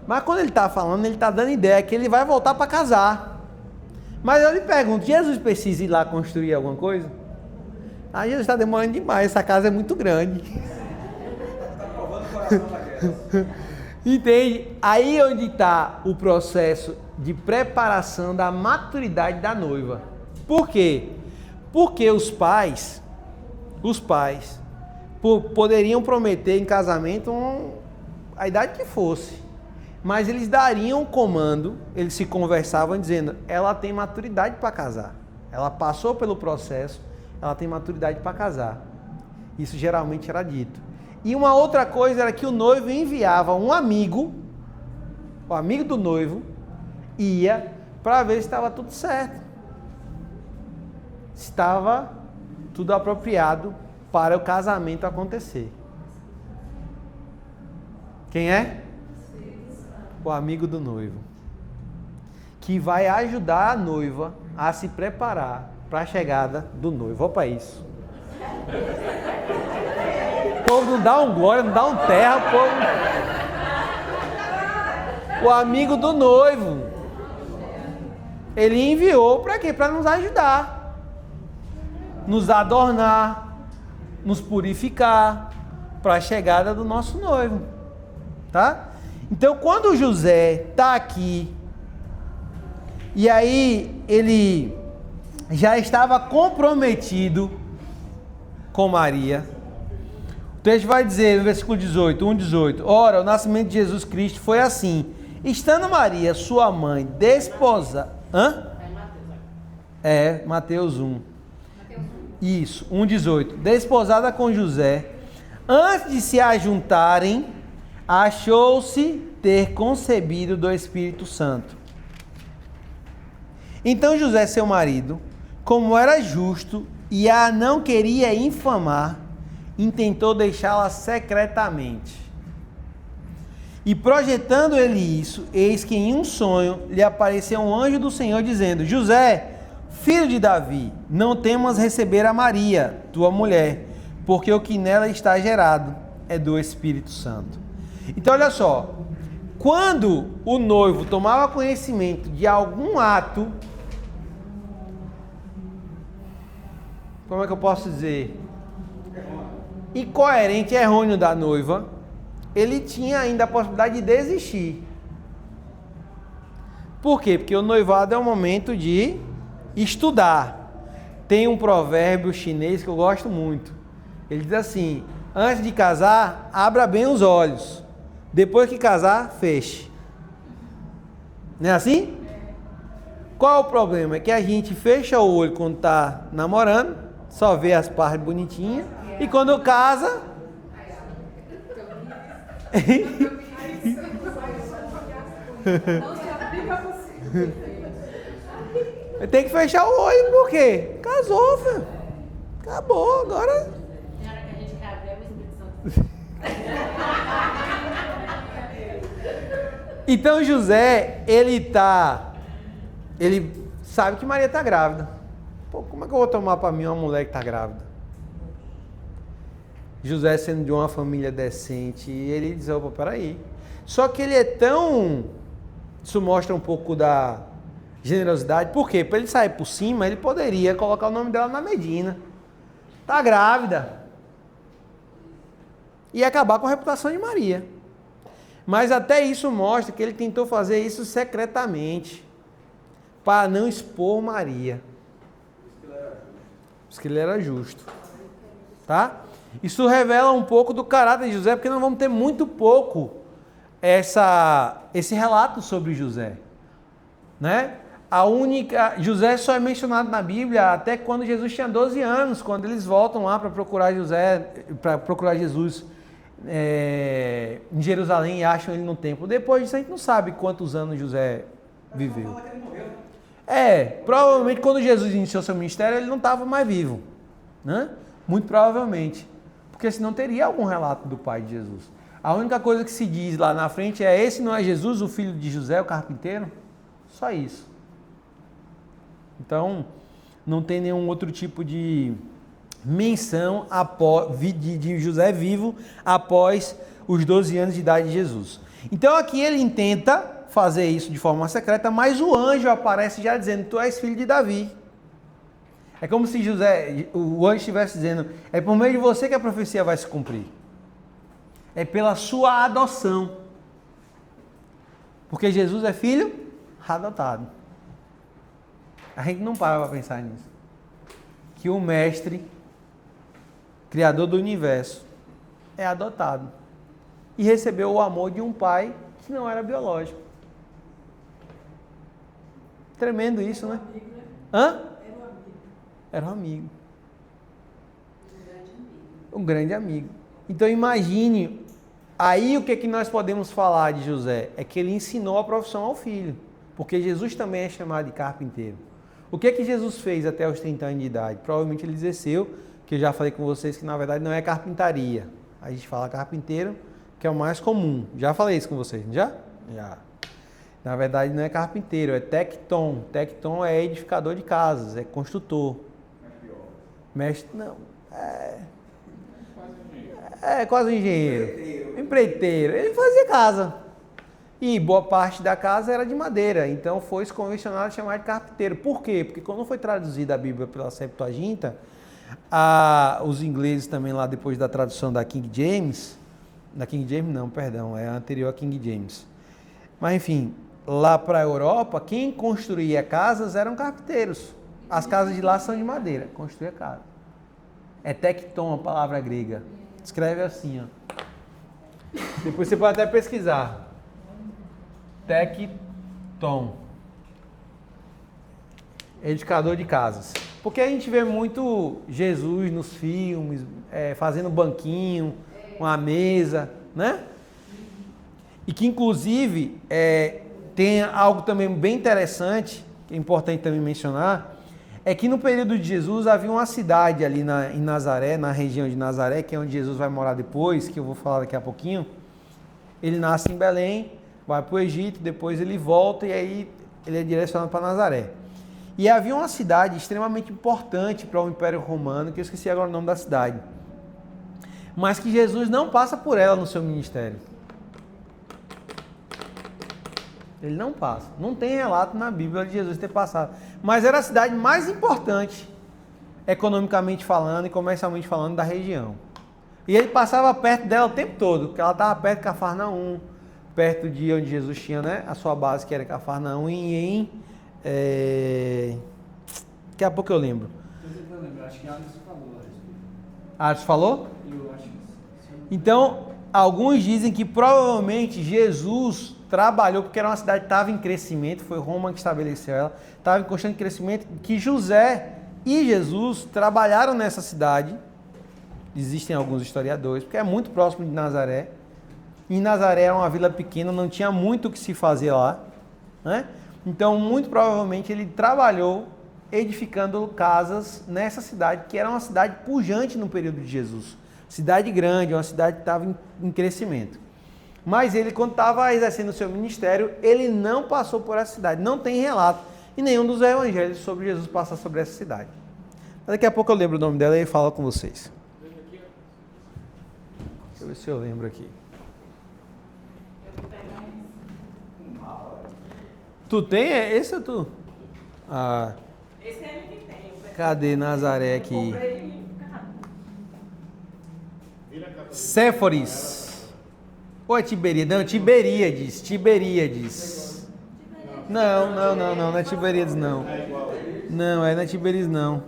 S1: Mas quando ele está falando, ele está dando ideia que ele vai voltar para casar. Mas eu lhe pergunto, Jesus precisa ir lá construir alguma coisa? Jesus está demorando demais, essa casa é muito grande.
S5: Está provando o coração da guerra.
S1: Entende? Aí onde está o processo de preparação da maturidade da noiva. Por quê? Porque os pais poderiam prometer em casamento a idade que fosse, mas eles dariam o comando, eles se conversavam dizendo, ela tem maturidade para casar, ela passou pelo processo, ela tem maturidade para casar. Isso geralmente era dito. E uma outra coisa era que o noivo enviava um amigo, o amigo do noivo, ia para ver se estava tudo certo. Estava tudo apropriado para o casamento acontecer. Quem é? O amigo do noivo. Que vai ajudar a noiva a se preparar para a chegada do noivo. Olha para isso. O povo não dá um glória, não dá um terra, o amigo do noivo. Ele enviou para quê? Para nos ajudar. Nos adornar, nos purificar para a chegada do nosso noivo, tá? Então, quando José está aqui, e aí ele já estava comprometido com Maria, o texto vai dizer no versículo 18, 1:18, ora, o nascimento de Jesus Cristo foi assim, estando Maria, sua mãe, desposada... Mateus 1. Isso, 1:18. Desposada com José, antes de se ajuntarem, achou-se ter concebido do Espírito Santo. Então José, seu marido, como era justo e a não queria infamar, intentou deixá-la secretamente. E projetando ele isso, eis que em um sonho lhe apareceu um anjo do Senhor dizendo, José, filho de Davi, não temas receber a Maria, tua mulher, porque o que nela está gerado é do Espírito Santo. Então olha só, quando o noivo tomava conhecimento de algum ato, como é que eu posso dizer? Incoerente, errôneo da noiva, ele tinha ainda a possibilidade de desistir. Por quê? Porque o noivado é um momento de estudar. Tem um provérbio chinês que eu gosto muito. Ele diz assim, Antes de casar, abra bem os olhos. Depois que casar, feche. Não é assim? Qual é o problema? É que a gente fecha o olho quando está namorando, só vê as partes bonitinhas, e quando casa... Tem que fechar o olho, por quê? Casou, filho. Acabou, agora...
S9: Na hora que a gente quer abrir, é o Espírito Santo.
S1: Então José, ele sabe que Maria está grávida. Pô, como é que eu vou tomar para mim uma mulher que está grávida? José sendo de uma família decente, ele diz, opa, peraí. Só que ele é tão... Isso mostra um pouco da generosidade. Por quê? Para ele sair por cima, ele poderia colocar o nome dela na Medina. Está grávida. E acabar com a reputação de Maria. Mas até isso mostra que ele tentou fazer isso secretamente, para não expor Maria. Por isso que ele era justo. Tá? Isso revela um pouco do caráter de José, porque nós vamos ter muito pouco esse relato sobre José. Né? José só é mencionado na Bíblia até quando Jesus tinha 12 anos, quando eles voltam lá para procurar Jesus em Jerusalém e acham ele no templo. Depois disso a gente não sabe quantos anos José viveu. Provavelmente quando Jesus iniciou seu ministério ele não estava mais vivo, né? Muito provavelmente, porque senão teria algum relato do pai de Jesus. A única coisa que se diz lá na frente é: esse não é Jesus, o filho de José, o carpinteiro? Só isso. Então não tem nenhum outro tipo de menção de José vivo após os 12 anos de idade de Jesus. Então aqui ele intenta fazer isso de forma secreta, mas o anjo aparece já dizendo: tu és filho de Davi. É como se o anjo estivesse dizendo: é por meio de você que a profecia vai se cumprir. É pela sua adoção. Porque Jesus é filho adotado. A gente não para pensar nisso. Que o mestre, criador do universo, é adotado. E recebeu o amor de um pai que não era biológico. Tremendo isso, né? Hã? Era um amigo. Um grande amigo. Então imagine, aí o que nós podemos falar de José? É que ele ensinou a profissão ao filho. Porque Jesus também é chamado de carpinteiro. O que Jesus fez até os 30 anos de idade? Provavelmente ele exerceu, que eu já falei com vocês que na verdade não é carpintaria. A gente fala carpinteiro, que é o mais comum. Já falei isso com vocês, já? Já. Na verdade não é carpinteiro, é tecton. Tecton é edificador de casas, é construtor. Mestre, não. Quase um engenheiro. Empreiteiro. Ele fazia casa. E boa parte da casa era de madeira. Então foi convencionado chamar de carpinteiro. Por quê? Porque quando foi traduzida a Bíblia pela Septuaginta, os ingleses também lá depois da tradução da King James, é anterior a King James. Mas enfim, lá para a Europa, quem construía casas eram carpinteiros. As casas de lá são de madeira, construía casa. É tecton, a palavra grega. Escreve assim, ó. Depois você pode até pesquisar. Tecton. Edificador de casas. Porque a gente vê muito Jesus nos filmes, fazendo banquinho, uma mesa, né? E que inclusive tem algo também bem interessante, que é importante também mencionar, é que no período de Jesus havia uma cidade ali em Nazaré, na região de Nazaré, que é onde Jesus vai morar depois, que eu vou falar daqui a pouquinho. Ele nasce em Belém, vai para o Egito, depois ele volta e aí ele é direcionado para Nazaré. E havia uma cidade extremamente importante para o Império Romano, que eu esqueci agora o nome da cidade, mas que Jesus não passa por ela no seu ministério. Ele não passa. Não tem relato na Bíblia de Jesus ter passado. Mas era a cidade mais importante, economicamente falando e comercialmente falando, da região. E ele passava perto dela o tempo todo, porque ela estava perto de Cafarnaum, perto de onde Jesus tinha, né, a sua base, que era Cafarnaum, daqui a pouco eu lembro.
S3: Eu acho que Alisson falou.
S1: Alisson falou?
S3: Eu acho que
S1: Então, alguns dizem que provavelmente Jesus trabalhou, porque era uma cidade que estava em crescimento, foi Roma que estabeleceu ela, estava em constante crescimento, que José e Jesus trabalharam nessa cidade. Existem alguns historiadores, porque é muito próximo de Nazaré. Em Nazaré era uma vila pequena, não tinha muito o que se fazer lá, né? Então, muito provavelmente, ele trabalhou edificando casas nessa cidade, que era uma cidade pujante no período de Jesus. Cidade grande, uma cidade que estava em crescimento. Mas ele, quando estava exercendo o seu ministério, ele não passou por essa cidade. Não tem relato em nenhum dos evangelhos sobre Jesus passar sobre essa cidade. Mas daqui a pouco eu lembro o nome dela e falo com vocês. Deixa eu ver se eu lembro aqui. Tu tem? É esse ou tu? Ah.
S9: Esse é ele que tem.
S1: Cadê Nazaré aqui?
S9: Eu comprei ele.
S1: Séforis. Ou é Tiberíades? Não, Tiberíades. Tiberíades. Não é Tiberíades não. Não é Tiberíades não.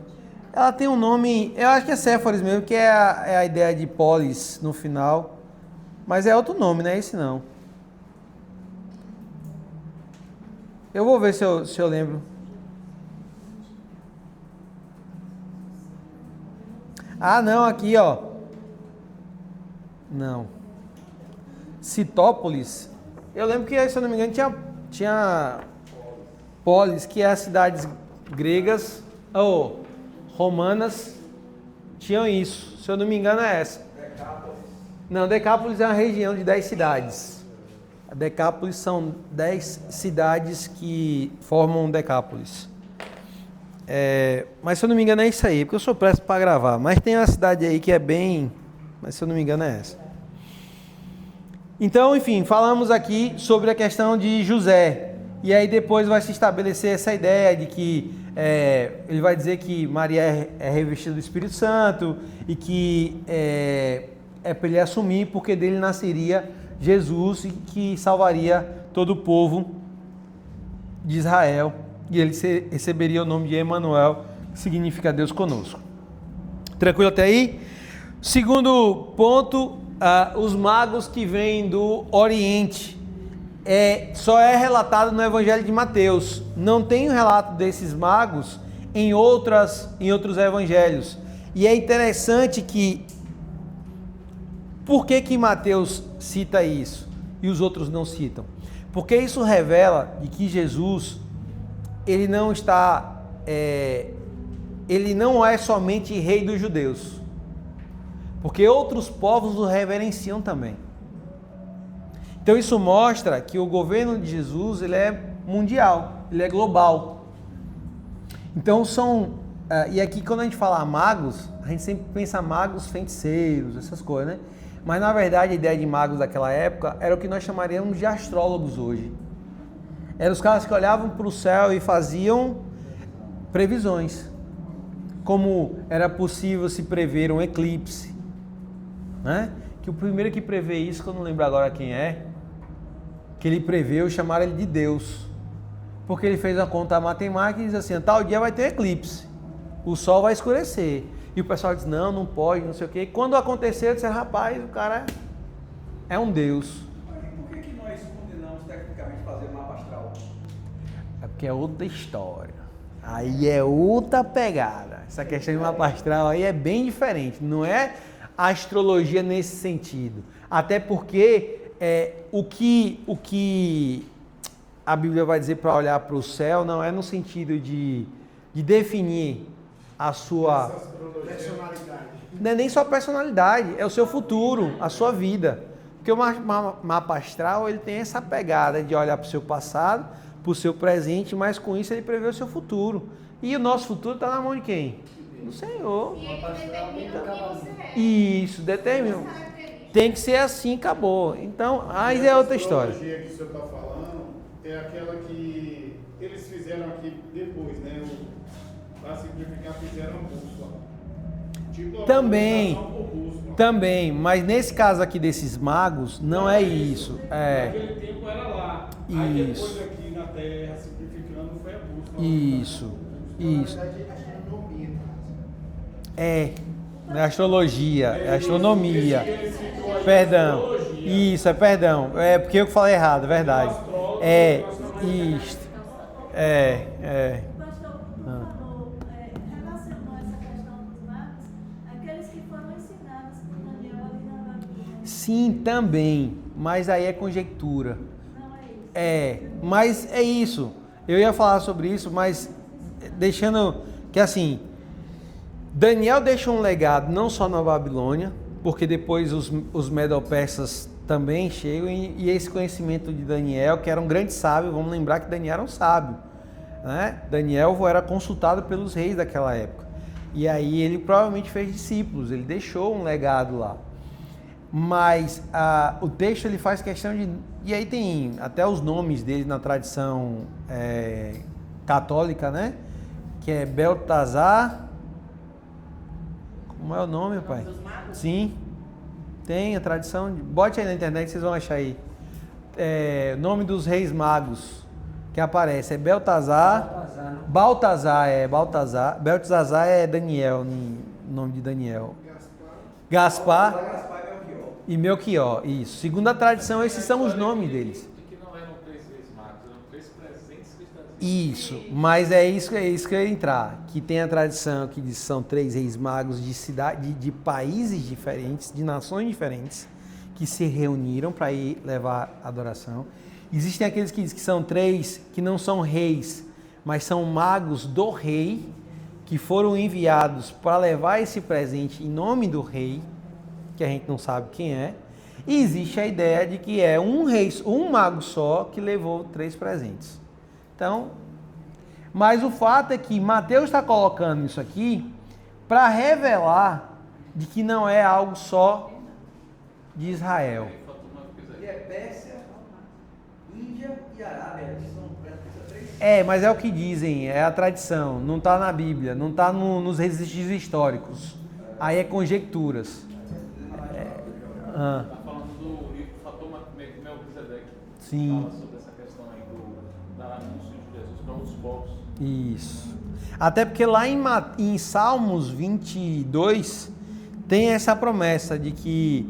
S1: Ela tem um nome, eu acho que é Séforis mesmo, que é a ideia de polis no final. Mas é outro nome, não é esse não. Eu vou ver se eu lembro. Ah, não, aqui, ó. Não. Citópolis. Eu lembro que, se eu não me engano, tinha polis, que é as cidades gregas, ou romanas, tinham isso. Se eu não me engano, é essa. Não, Decápolis é uma região de 10 cidades. A Decápolis são 10 cidades que formam Decápolis. Mas se eu não me engano é isso aí, porque eu sou presto para gravar. Mas tem uma cidade aí que é bem... Mas se eu não me engano é essa. Então, enfim, falamos aqui sobre a questão de José. E aí depois vai se estabelecer essa ideia de que ele vai dizer que Maria é revestida do Espírito Santo e que é para ele assumir porque dele nasceria Jesus e que salvaria todo o povo de Israel. E ele receberia o nome de Emanuel, que significa Deus conosco. Tranquilo até aí? Segundo ponto, os magos que vêm do Oriente. Só é relatado no Evangelho de Mateus. Não tem o relato desses magos em outros evangelhos. E é interessante que... Por que Mateus cita isso e os outros não citam? Porque isso revela de que Jesus, ele não é somente rei dos judeus. Porque outros povos o reverenciam também. Então isso mostra que o governo de Jesus, ele é mundial, ele é global. Então e aqui quando a gente fala magos, a gente sempre pensa magos feiticeiros, essas coisas, né? Mas na verdade a ideia de magos daquela época era o que nós chamaríamos de astrólogos hoje. Eram os caras que olhavam para o céu e faziam previsões. Como era possível se prever um eclipse, né? Que o primeiro que prevê isso, que eu não lembro agora quem é, que ele preveu, chamaram ele de Deus. Porque ele fez uma conta matemática e diz assim, tal dia vai ter eclipse, o sol vai escurecer. E o pessoal diz, não pode, não sei o quê. E quando aconteceu, eu disse, rapaz, o cara é um Deus.
S5: Mas por que nós condenamos tecnicamente fazer mapa astral?
S1: É porque é outra história. Aí é outra pegada. Essa questão de mapa astral aí é bem diferente. Não é astrologia nesse sentido. Até porque o que a Bíblia vai dizer para olhar para o céu não é no sentido de definir a sua
S4: Personalidade.
S1: Não é nem só personalidade, é o seu futuro, a sua vida. Porque o mapa astral, ele tem essa pegada de olhar para o seu passado, para o seu presente, mas com isso ele prevê o seu futuro. E o nosso futuro está na mão de quem? Do Senhor.
S6: E ele determina o que você é.
S1: Isso, determina. Tem que ser assim, acabou. Então, aí é outra história.
S8: A astrologia que o senhor está falando é aquela que eles fizeram aqui depois, né? Para simplificar, fizeram a bússola. Tipo,
S1: Também, mas nesse caso aqui desses magos, não é isso.
S2: Naquele tempo era lá. Aí
S1: Isso.
S2: depois aqui na Terra, simplificando, foi a bússola.
S1: Isso.
S4: Na verdade, astronomia.
S1: Não é astrologia, é astronomia. Perdão. Isso, perdão. É porque eu que falei errado, é verdade. É, isso. É.
S7: O pastor falou, relacionou essa questão dos magos, aqueles que foram ensinados por Daniel ali na Babilônia.
S1: Sim, também. Mas aí é conjectura.
S7: Não é isso.
S1: Mas é isso. Eu ia falar sobre isso, mas deixando que assim, Daniel deixa um legado não só na Babilônia, porque depois os medo-persas também chegam e esse conhecimento de Daniel, que era um grande sábio, vamos lembrar que Daniel era um sábio, né? Daniel era consultado pelos reis daquela época. E aí ele provavelmente fez discípulos, ele deixou um legado lá. Mas o texto ele faz questão de... E aí tem até os nomes dele na tradição católica, né? Que é Beltazar. Como é o nome, pai? Sim. Tem a tradição. Bote aí na internet, vocês vão achar aí. O nome dos reis magos que aparece é Beltazar. Baltazar. Beltazar é Daniel, o nome de Daniel. Gaspar. E Melquior, isso. Segundo a tradição, esses são os nomes deles.
S2: Que não eram 3 reis magos, eram 3 presentes que estavam.
S1: Isso, mas é isso que eu ia entrar. Que tem a tradição que diz que são 3 reis magos de países diferentes, de nações diferentes, que se reuniram para ir levar adoração. Existem aqueles que dizem que são 3 que não são reis, mas são magos do rei, que foram enviados para levar esse presente em nome do rei, que a gente não sabe quem é, e existe a ideia de que é um mago só que levou 3 presentes. Então, mas o fato é que Mateus está colocando isso aqui para revelar de que não é algo só de Israel.
S5: E é Pérsia, Índia e Arábia, que são 3.
S1: Mas é o que dizem, é a tradição, não está na Bíblia, não está nos registros históricos. Aí é conjecturas.
S2: Está falando do livro Fator Melquisedeque.
S1: Sim.
S2: Fala sobre essa questão aí do anúncio de Jesus para outros povos.
S1: Isso. Até porque lá em Salmos 22 tem essa promessa de que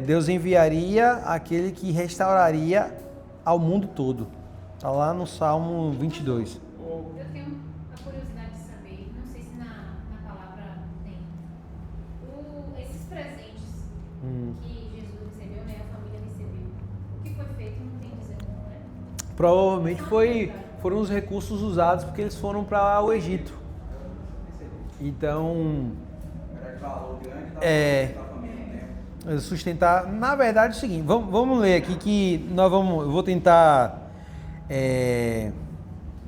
S1: Deus enviaria aquele que restauraria ao mundo todo. Está lá no Salmo 22.
S9: Eu tenho a curiosidade de saber, não sei se na palavra tem, esses presentes que Jesus recebeu, né, a família recebeu, o que foi feito não tem dizendo, né?
S1: Provavelmente foram os recursos usados porque eles foram para o Egito. Então, sustentar. Na verdade é o seguinte, vamos ler aqui que eu vou tentar.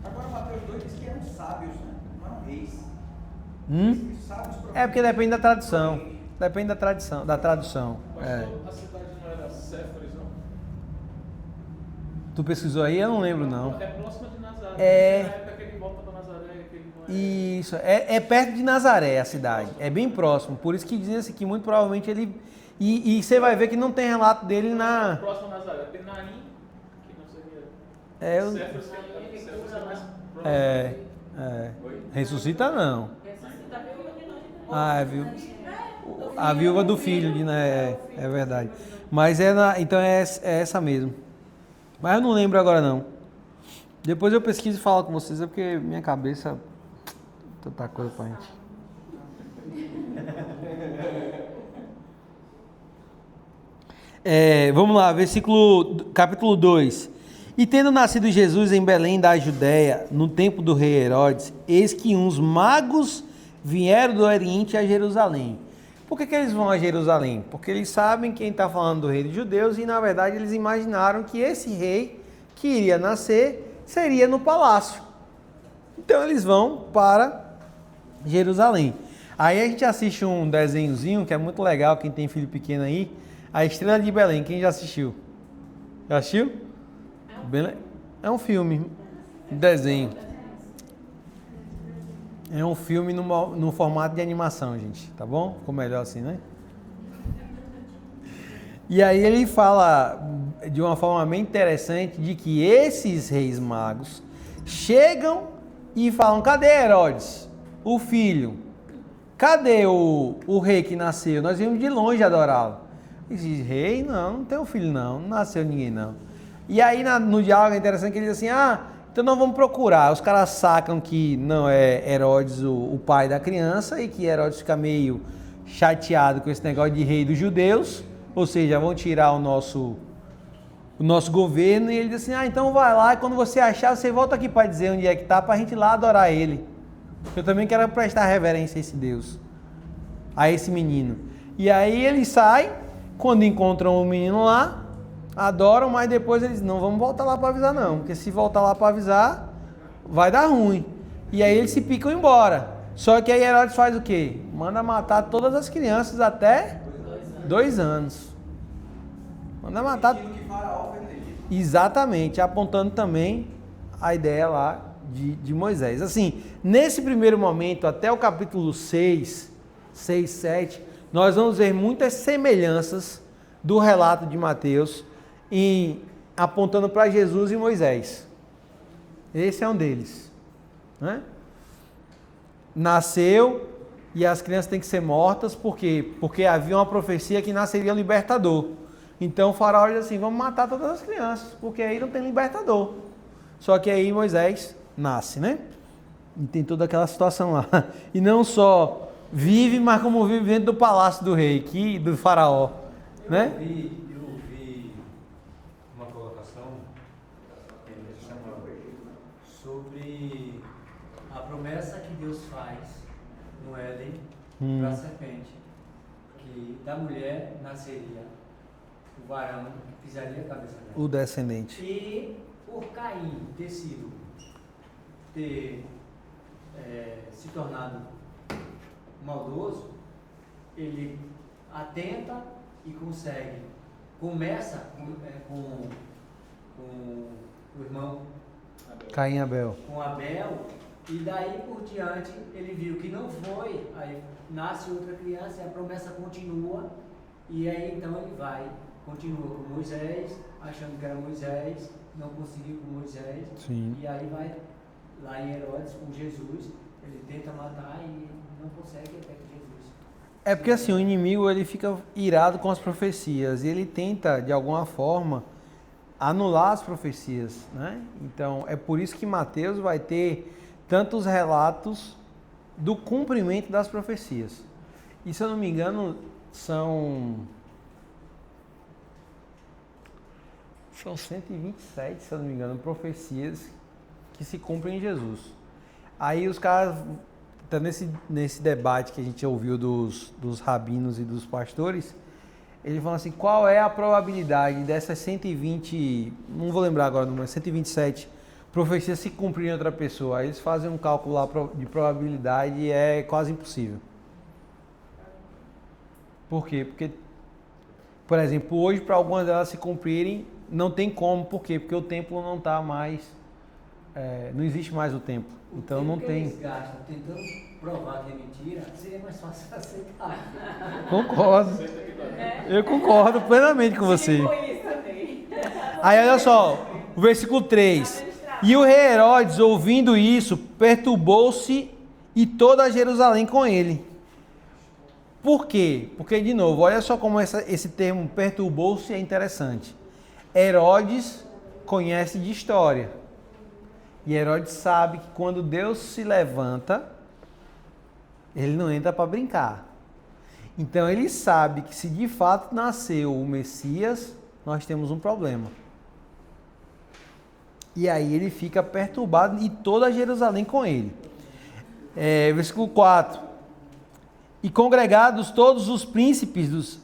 S5: Agora Mateus 2 diz que eram sábios, né? Não eram reis. Sábios
S1: Porque depende da tradução. Depende da tradução.
S2: A cidade não era Séforis, não?
S1: Tu pesquisou aí? Eu não lembro, não.
S2: É próxima de Nazaré.
S1: É.
S2: Na época que ele volta para Nazaré, que ele não é...
S1: Isso, é perto de Nazaré a cidade. É bem próximo. Por isso que dizem assim que muito provavelmente ele... E você vai ver que não tem relato dele na...
S2: Próximo a Nazaré. Tem Naim, que não seria... Séforis, que é mais próximo.
S1: Ressuscita não. A viúva do filho, é verdade. Mas então é essa mesmo. Mas eu não lembro agora não. Depois eu pesquiso e falo com vocês, porque minha cabeça tanta coisa pra gente. Vamos lá, capítulo 2. E tendo nascido Jesus em Belém da Judéia, no tempo do rei Herodes, eis que uns magos vieram do Oriente a Jerusalém. Por que eles vão a Jerusalém? Porque eles sabem quem está falando do rei dos judeus e, na verdade, eles imaginaram que esse rei que iria nascer seria no palácio. Então, eles vão para Jerusalém. Aí a gente assiste um desenhozinho que é muito legal, quem tem filho pequeno aí, A Estrela de Belém. Quem já assistiu? Já assistiu? É um filme, um desenho. É um filme no formato de animação, gente, tá bom? Ficou melhor assim, né? E aí ele fala de uma forma bem interessante de que esses reis magos chegam e falam, cadê Herodes, o filho? cadê o rei que nasceu? Nós vimos de longe adorá-lo. Ele diz, rei? Não tem um filho não nasceu ninguém não. E aí no diálogo é interessante que ele diz assim, então nós vamos procurar. Os caras sacam que não é Herodes o pai da criança e que Herodes fica meio chateado com esse negócio de rei dos judeus, ou seja, vão tirar o nosso governo, e ele diz assim, então vai lá, e quando você achar, você volta aqui para dizer onde é que está, para a gente ir lá adorar ele. Eu também quero prestar reverência a esse Deus, a esse menino. E aí ele sai, quando encontram o menino lá, adoram, mas depois eles não vamos voltar lá para avisar não, porque se voltar lá para avisar, vai dar ruim. E aí eles se picam embora. Só que aí Herodes faz o quê? Manda matar todas as crianças até 2 anos. Manda matar. Exatamente, apontando também a ideia lá de Moisés. Assim, nesse primeiro momento, até o capítulo 6, 7, nós vamos ver muitas semelhanças do relato de Mateus apontando para Jesus e Moisés. Esse é um deles. Né? Nasceu e as crianças têm que ser mortas, por quê? Porque havia uma profecia que nasceria o libertador. Então o faraó diz assim, vamos matar todas as crianças, porque aí não tem libertador. Só que aí Moisés nasce, né? E tem toda aquela situação lá. E não só vive, mas como vive dentro do palácio do rei, do faraó. Né?
S3: Eu ouvi uma colocação sobre a promessa que Deus faz no Éden para a serpente, que da mulher nasceria o varão que pisaria a cabeça dela.
S1: O descendente.
S3: E por Caim ter se tornado maldoso, ele atenta e começa com o irmão
S1: Caim e Abel.
S3: Com Abel, e daí por diante ele viu que não foi, aí nasce outra criança e a promessa continua, e aí então ele continua com Moisés, achando que era Moisés, não conseguiu com Moisés.
S1: Sim.
S3: E aí vai lá em Herodes com Jesus, ele tenta matar e não consegue até que Jesus.
S1: É porque assim, o inimigo ele fica irado com as profecias e ele tenta de alguma forma anular as profecias, né? Então é por isso que Mateus vai ter tantos relatos do cumprimento das profecias. E se eu não me engano, são 127, se eu não me engano, profecias que se cumprem em Jesus. Aí os caras, tá nesse debate que a gente ouviu dos rabinos e dos pastores, eles falam assim, qual é a probabilidade dessas 120, não vou lembrar agora o número, 127 profecias se cumprirem em outra pessoa? Aí eles fazem um cálculo lá de probabilidade e é quase impossível. Por quê? Porque, por exemplo, hoje para algumas delas se cumprirem, não tem como. Por quê? Porque o templo não está mais, não existe mais o templo. Então não tem.
S3: Eles gastam tentando provar que é mentira, seria mais fácil aceitar.
S1: Concordo. Eu concordo plenamente com você. Aí olha só, o versículo 3. E o rei Herodes, ouvindo isso, perturbou-se e toda Jerusalém com ele. Por quê? Porque, de novo, olha só como esse termo perturbou-se é interessante. Herodes conhece de história. E Herodes sabe que quando Deus se levanta, ele não entra para brincar. Então ele sabe que se de fato nasceu o Messias, nós temos um problema. E aí ele fica perturbado e toda Jerusalém com ele. Versículo 4. E congregados todos os príncipes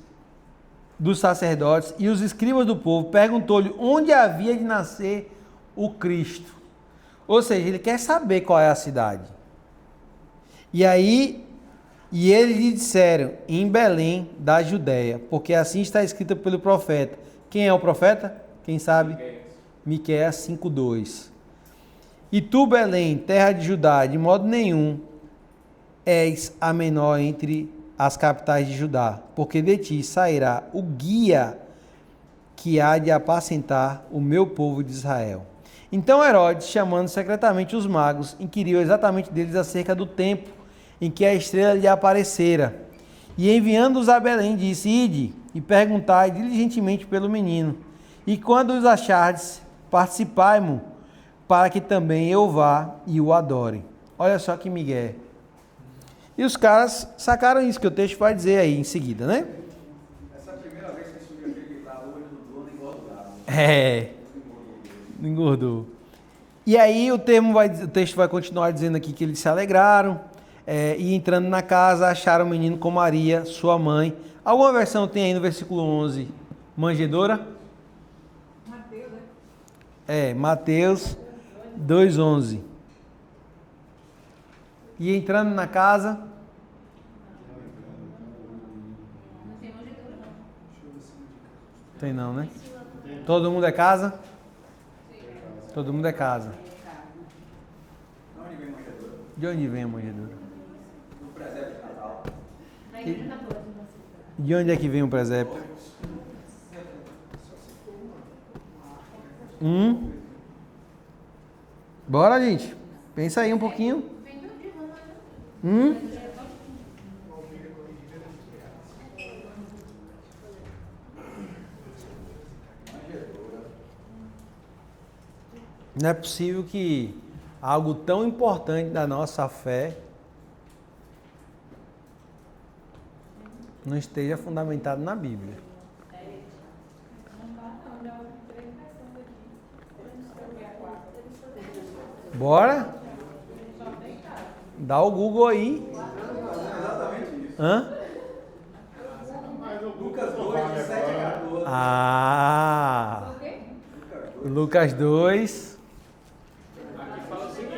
S1: dos sacerdotes e os escribas do povo, perguntou-lhe onde havia de nascer o Cristo. Ou seja, ele quer saber qual é a cidade. E eles lhe disseram, em Belém da Judéia, porque assim está escrito pelo profeta. Quem é o profeta? Quem sabe? Miqueias 5:2. E tu, Belém, terra de Judá, de modo nenhum és a menor entre as capitais de Judá, porque de ti sairá o guia que há de apacentar o meu povo de Israel. Então Herodes, chamando secretamente os magos, inquiriu exatamente deles acerca do tempo em que a estrela lhe aparecera. E enviando-os a Belém, disse: Ide e perguntai diligentemente pelo menino. E quando os achardes, participai-mo, para que também eu vá e o adore. Olha só que migué. E os caras sacaram isso que o texto vai dizer aí em seguida, né?
S5: Essa é a primeira vez que subiu aquele que tá o olho do dono engordado.
S1: Não engordou. E aí o texto vai continuar dizendo aqui que eles se alegraram, e entrando na casa acharam o menino com Maria, sua mãe. Alguma versão tem aí no versículo 11, manjedoura?
S7: Mateus, né?
S1: Mateus 2:11. E entrando na casa,
S9: Não tem manjedoura, não.
S1: tem não, né? Todo mundo é casa? Todo mundo é casa.
S5: Onde vem manjedoura?
S1: De onde vem a manjedoura?
S5: Do presépio de Natal.
S9: Na igreja tá boa.
S1: De onde é que vem o presépio? Bora, gente. Pensa aí um pouquinho.
S9: Vem de onde, Roma?
S1: Não é possível que algo tão importante da nossa fé não esteja fundamentado na Bíblia. Bora? Dá o Google aí. Hã?
S5: Lucas 2, de 7 a 14.
S1: Ah! Lucas 2.
S2: Aqui fala o seguinte: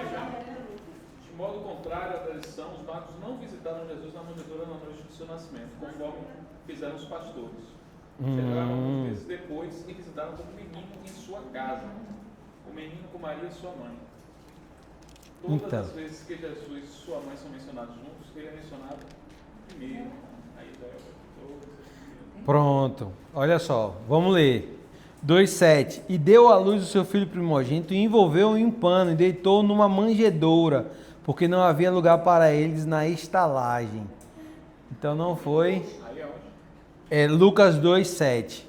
S2: de modo contrário à tradição, os magos não visitaram Jesus na manjedoura na noite do seu nascimento, conforme fizeram os pastores. Chegaram alguns meses depois e visitaram o menino em sua casa, o menino com Maria e sua mãe. Todas as vezes que Jesus e sua mãe são mencionados juntos, ele é mencionado primeiro. Aí
S1: Pronto. Olha só. Vamos ler. 2:7. E deu à luz o seu filho primogênito e envolveu-o em um pano e deitou-o numa manjedoura, porque não havia lugar para eles na estalagem. Então não foi. É Lucas 2:7.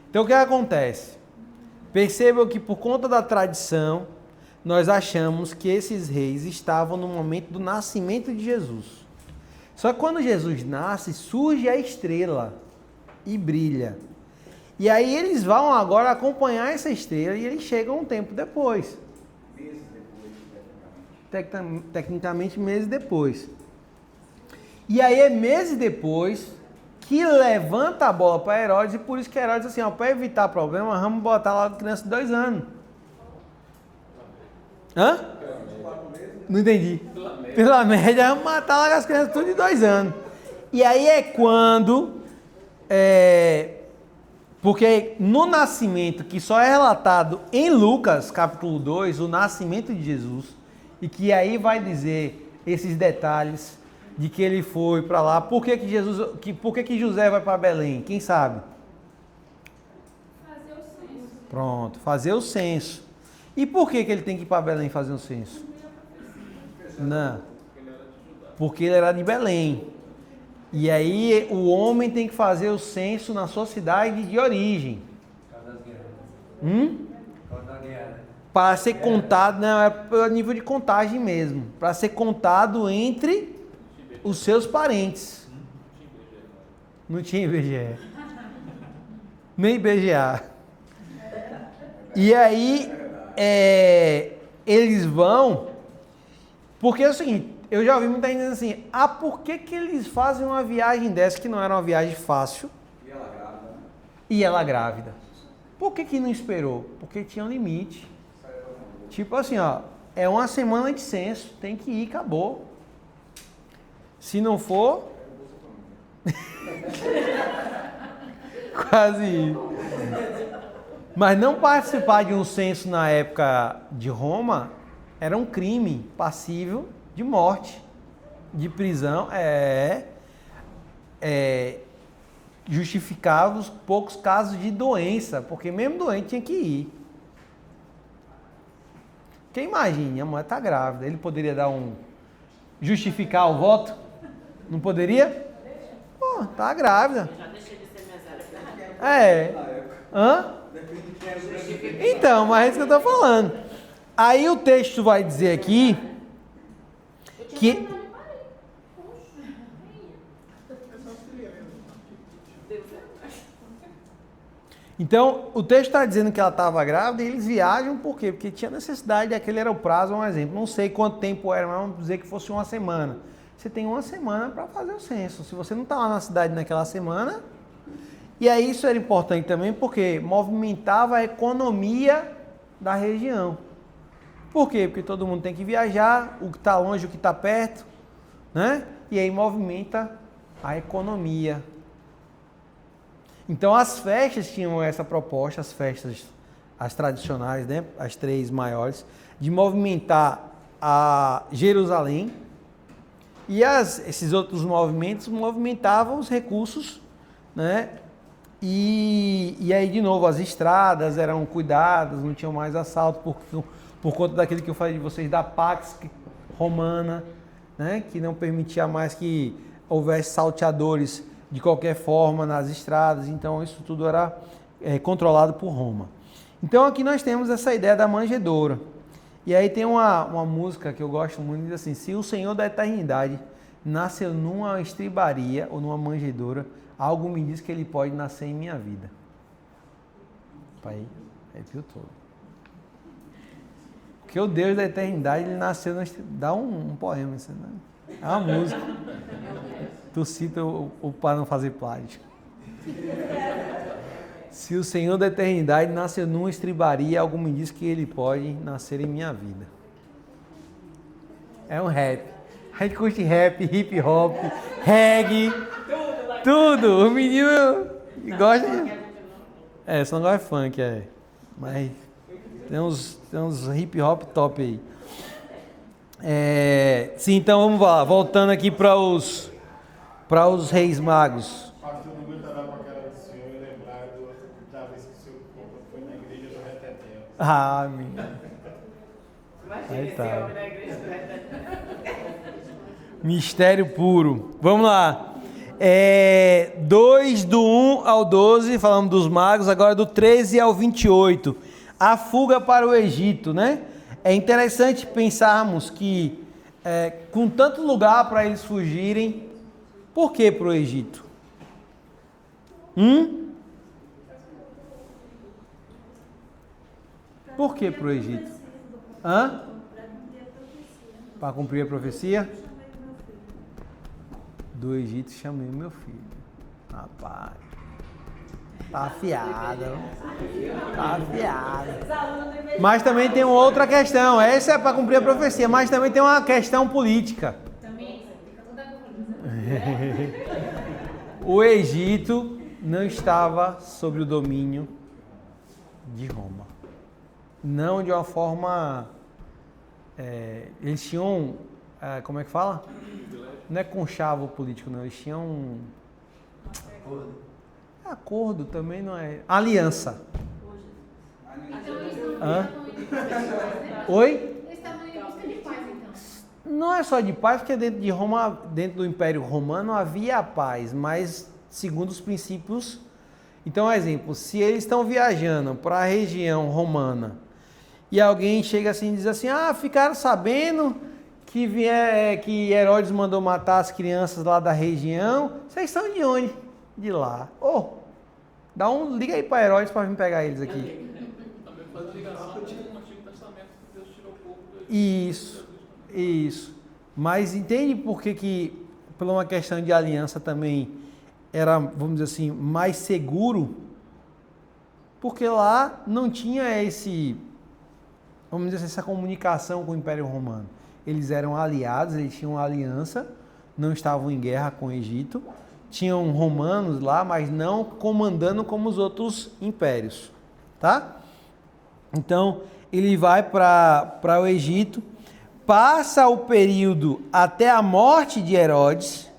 S1: Então o que acontece? Percebam que por conta da tradição, nós achamos que esses reis estavam no momento do nascimento de Jesus. Só que quando Jesus nasce, surge a estrela e brilha. E aí eles vão agora acompanhar essa estrela e eles chegam um tempo depois.
S5: Meses depois,
S1: Tecnicamente, meses depois. E aí é meses depois que levanta a bola para Herodes, e por isso que Herodes diz assim, para evitar problema, vamos botar lá a criança de 2 anos. Hã? Não entendi. Pela média, vamos matar lá as crianças tudo de 2 anos. E aí é quando... porque no nascimento, que só é relatado em Lucas, capítulo 2, o nascimento de Jesus, e que aí vai dizer esses detalhes de que ele foi para lá. Por que José vai para Belém? Quem sabe?
S6: Fazer o censo.
S1: Pronto, fazer o censo. E por que ele tem que ir para Belém fazer o censo? Não, porque ele era de Belém. E aí o homem tem que fazer o censo na sua cidade de origem. Para ser contado, não, é pelo nível de contagem mesmo. Para ser contado entre os seus parentes. Não tinha IBGE. Nem IBGA. E aí eles vão... Porque é o seguinte, eu já ouvi muita gente dizendo assim, por que eles fazem uma viagem dessa, que não era uma viagem fácil?
S5: E ela grávida, né?
S1: E ela grávida. Por que não esperou? Porque tinha um limite. Tipo assim, é uma semana de censo, tem que ir, acabou. Se não for... Quase isso. Mas não participar de um censo na época de Roma era um crime passível de morte, de prisão, justificava os poucos casos de doença, porque mesmo doente tinha que ir. Porque imagine, a mulher está grávida, ele poderia dar justificar o voto? Não poderia? Pô, tá grávida.
S10: Já deixei de ser mesária.
S1: Hã? Então, mas é isso que eu tô falando. Aí o texto vai dizer aqui que... Então, o texto está dizendo que ela estava grávida e eles viajam por quê? Porque tinha necessidade, aquele era o prazo, um exemplo. Não sei quanto tempo era, mas vamos dizer que fosse uma semana. Você tem uma semana para fazer o censo. Se você não está lá na cidade naquela semana... E aí isso era importante também porque movimentava a economia da região. Por quê? Porque todo mundo tem que viajar, o que está longe, o que está perto, né? E aí movimenta a economia. Então as festas tinham essa proposta, as festas, as tradicionais, né? As 3 maiores, de movimentar a Jerusalém. E esses outros movimentos movimentavam os recursos, né? E aí, de novo, as estradas eram cuidadas, não tinham mais assalto por conta daquilo que eu falei de vocês, da Pax Romana, né? Que não permitia mais que houvesse salteadores de qualquer forma nas estradas. Então, isso tudo era controlado por Roma. Então, aqui nós temos essa ideia da manjedoura. E aí tem uma música que eu gosto muito, diz assim: se o Senhor da eternidade nasceu numa estribaria ou numa manjedoura, algo me diz que ele pode nascer em minha vida. Pai, arrepio todo. Porque o Deus da eternidade, ele nasceu na estribaria. Dá um poema, isso, né? É uma música. Tu cita o para não fazer plágio. Se o Senhor da eternidade nasceu numa estribaria, algo me diz que ele pode nascer em minha vida. É um rap. A gente curte rap, hip hop, reggae, tudo. O menino gosta de... só não gosta de funk, mas tem uns hip hop top aí. Sim, então vamos lá, voltando aqui para os Reis Magos.
S8: Pastor, não aguenta dar para aquela do senhor e lembrar da vez que o senhor foi na igreja do Retetel.
S1: Ah, menino.
S10: Imagina esse homem na igreja do Retetel.
S1: Mistério puro. Vamos lá. 2 do 1 ao 12, falamos dos magos, agora do 13 ao 28. A fuga para o Egito, né? É interessante pensarmos que com tanto lugar para eles fugirem, por que para o Egito? Por que para o Egito? Para cumprir a profecia? Do Egito chamei o meu filho. Rapaz. Tá afiada. Tá afiada. Mas também tem outra questão. Essa é para cumprir a profecia, mas também tem uma questão política. O Egito não estava sob o domínio de Roma. Não de uma forma... eles tinham... como é que fala? Não é conchavo político, não. Eles tinham... Acordo também não é... Aliança. Oi?
S9: Eles estavam em busca de paz, então.
S1: Não é só de paz, porque dentro de Roma, dentro do Império Romano havia paz, mas segundo os princípios. Então, exemplo, se eles estão viajando para a região romana e alguém chega assim e diz assim: ficaram sabendo que Herodes mandou matar as crianças lá da região, vocês são de onde? De lá. Liga aí para Herodes para vir pegar eles aqui.
S2: Também faz ligação com o Antigo Testamento, que Deus tirou o povo do Egito.
S1: Isso. Mas entende por que por uma questão de aliança também era, vamos dizer assim, mais seguro? Porque lá não tinha vamos dizer assim, essa comunicação com o Império Romano. Eles eram aliados, eles tinham uma aliança, não estavam em guerra com o Egito. Tinham romanos lá, mas não comandando como os outros impérios, tá? Então, ele vai para o Egito, passa o período até a morte de Herodes.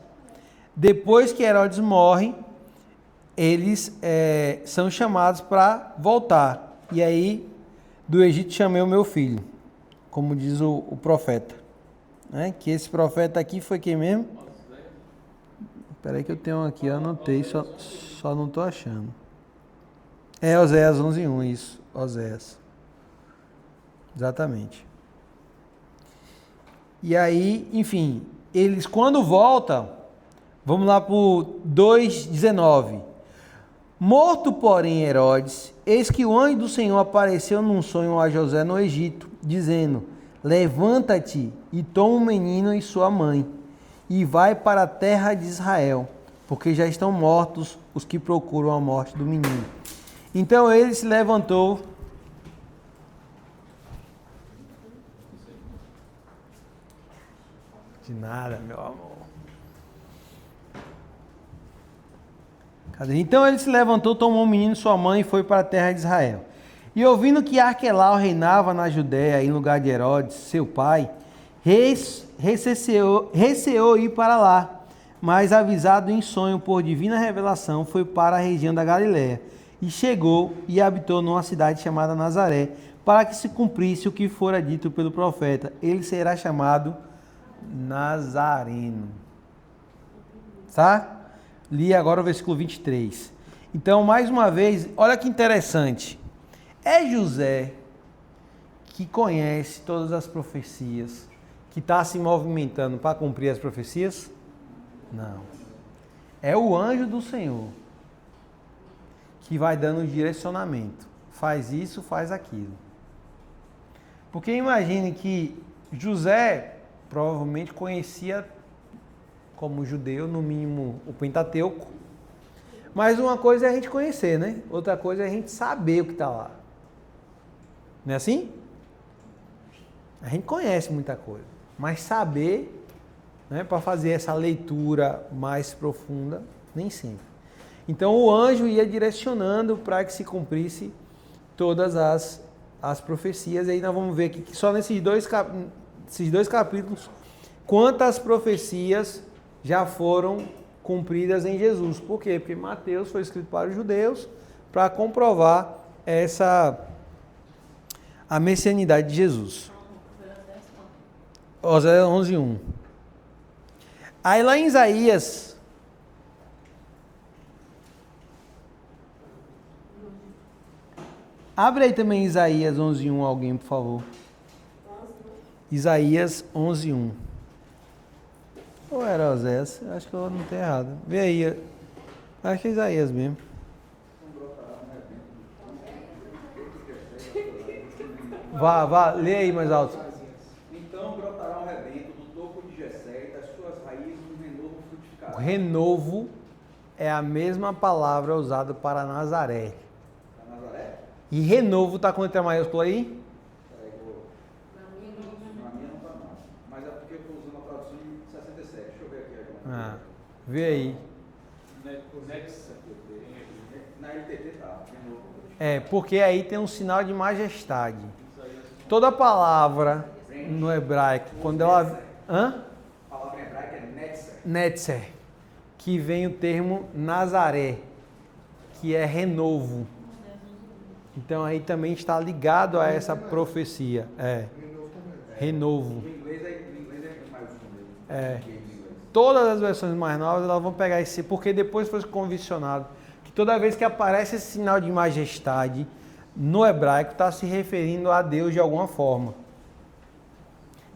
S1: Depois que Herodes morre, eles são chamados para voltar. E aí, do Egito chamei o meu filho, como diz o profeta. né? Que esse profeta aqui foi quem mesmo? Espera aí que eu tenho aqui, eu anotei, só não estou achando. É Oséias 11:1, isso, Oséias. Exatamente. E aí, enfim, eles quando voltam, vamos lá para o 2:19. Morto, porém, Herodes, eis que o anjo do Senhor apareceu num sonho a José no Egito, dizendo: levanta-te e toma o menino e sua mãe, e vai para a terra de Israel, porque já estão mortos os que procuram a morte do menino. Então ele se levantou. De nada, meu amor. Cadê? Então ele se levantou, tomou o menino e sua mãe e foi para a terra de Israel. E ouvindo que Arquelau reinava na Judéia em lugar de Herodes, seu pai, receou ir para lá, mas avisado em sonho por divina revelação, foi para a região da Galiléia, e chegou e habitou numa cidade chamada Nazaré, para que se cumprisse o que fora dito pelo profeta: ele será chamado Nazareno. Tá? Li agora o versículo 23. Então, mais uma vez, olha que interessante. É José que conhece todas as profecias, que está se movimentando para cumprir as profecias? Não. É o anjo do Senhor que vai dando direcionamento. Faz isso, faz aquilo. Porque imagine que José provavelmente conhecia, como judeu, no mínimo, o Pentateuco. Mas uma coisa é a gente conhecer, né? Outra coisa é a gente saber o que está lá. Não é assim? A gente conhece muita coisa. Mas saber, né, para fazer essa leitura mais profunda, nem sempre. Então o anjo ia direcionando para que se cumprisse todas as profecias. E aí nós vamos ver aqui que só nesses dois capítulos, quantas profecias já foram cumpridas em Jesus. Por quê? Porque Mateus foi escrito para os judeus para comprovar a messianidade de Jesus. Oséias 11:1. Aí lá em Isaías, abre aí também Isaías 11:1, alguém, por favor. Isaías 11:1. Ou era Oséias? Acho que eu não tenho errado. Vê aí. Acho que é Isaías mesmo. Vá, lê aí mais alto.
S5: Então brotará um rebento do topo de Jessé, e das suas raízes um renovo frutificará.
S1: O renovo é a mesma palavra usada para Nazaré.
S5: Para Nazaré?
S1: E renovo está com letra maiúscula aí?
S5: Na minha não está não. Mas é porque eu estou usando a tradução de 67. Deixa eu ver aqui agora.
S1: Vê aí.
S5: Na LTT tá.
S1: Porque aí tem um sinal de majestade. Toda palavra no hebraico, quando ela...
S5: A palavra em hebraico é netzer.
S1: Netzer, que vem o termo Nazaré, que é renovo. Então aí também está ligado a essa profecia. Renovo.
S5: O inglês é maiúsculo mesmo.
S1: Todas as versões mais novas elas vão pegar esse, porque depois foi convencionado que toda vez que aparece esse sinal de majestade no hebraico está se referindo a Deus de alguma forma.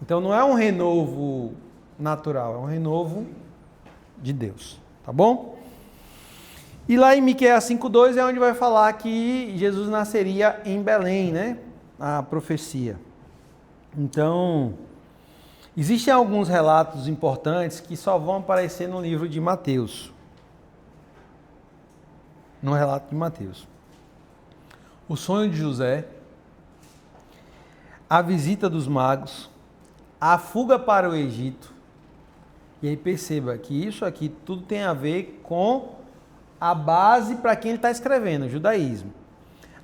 S1: Então não é um renovo natural, é um renovo de Deus, tá bom? E lá em Miqueias 5:2 é onde vai falar que Jesus nasceria em Belém, né? A profecia. Então, existem alguns relatos importantes que só vão aparecer no livro de Mateus. No relato de Mateus. O sonho de José, a visita dos magos, a fuga para o Egito. E aí perceba que isso aqui tudo tem a ver com a base para quem ele está escrevendo, o judaísmo.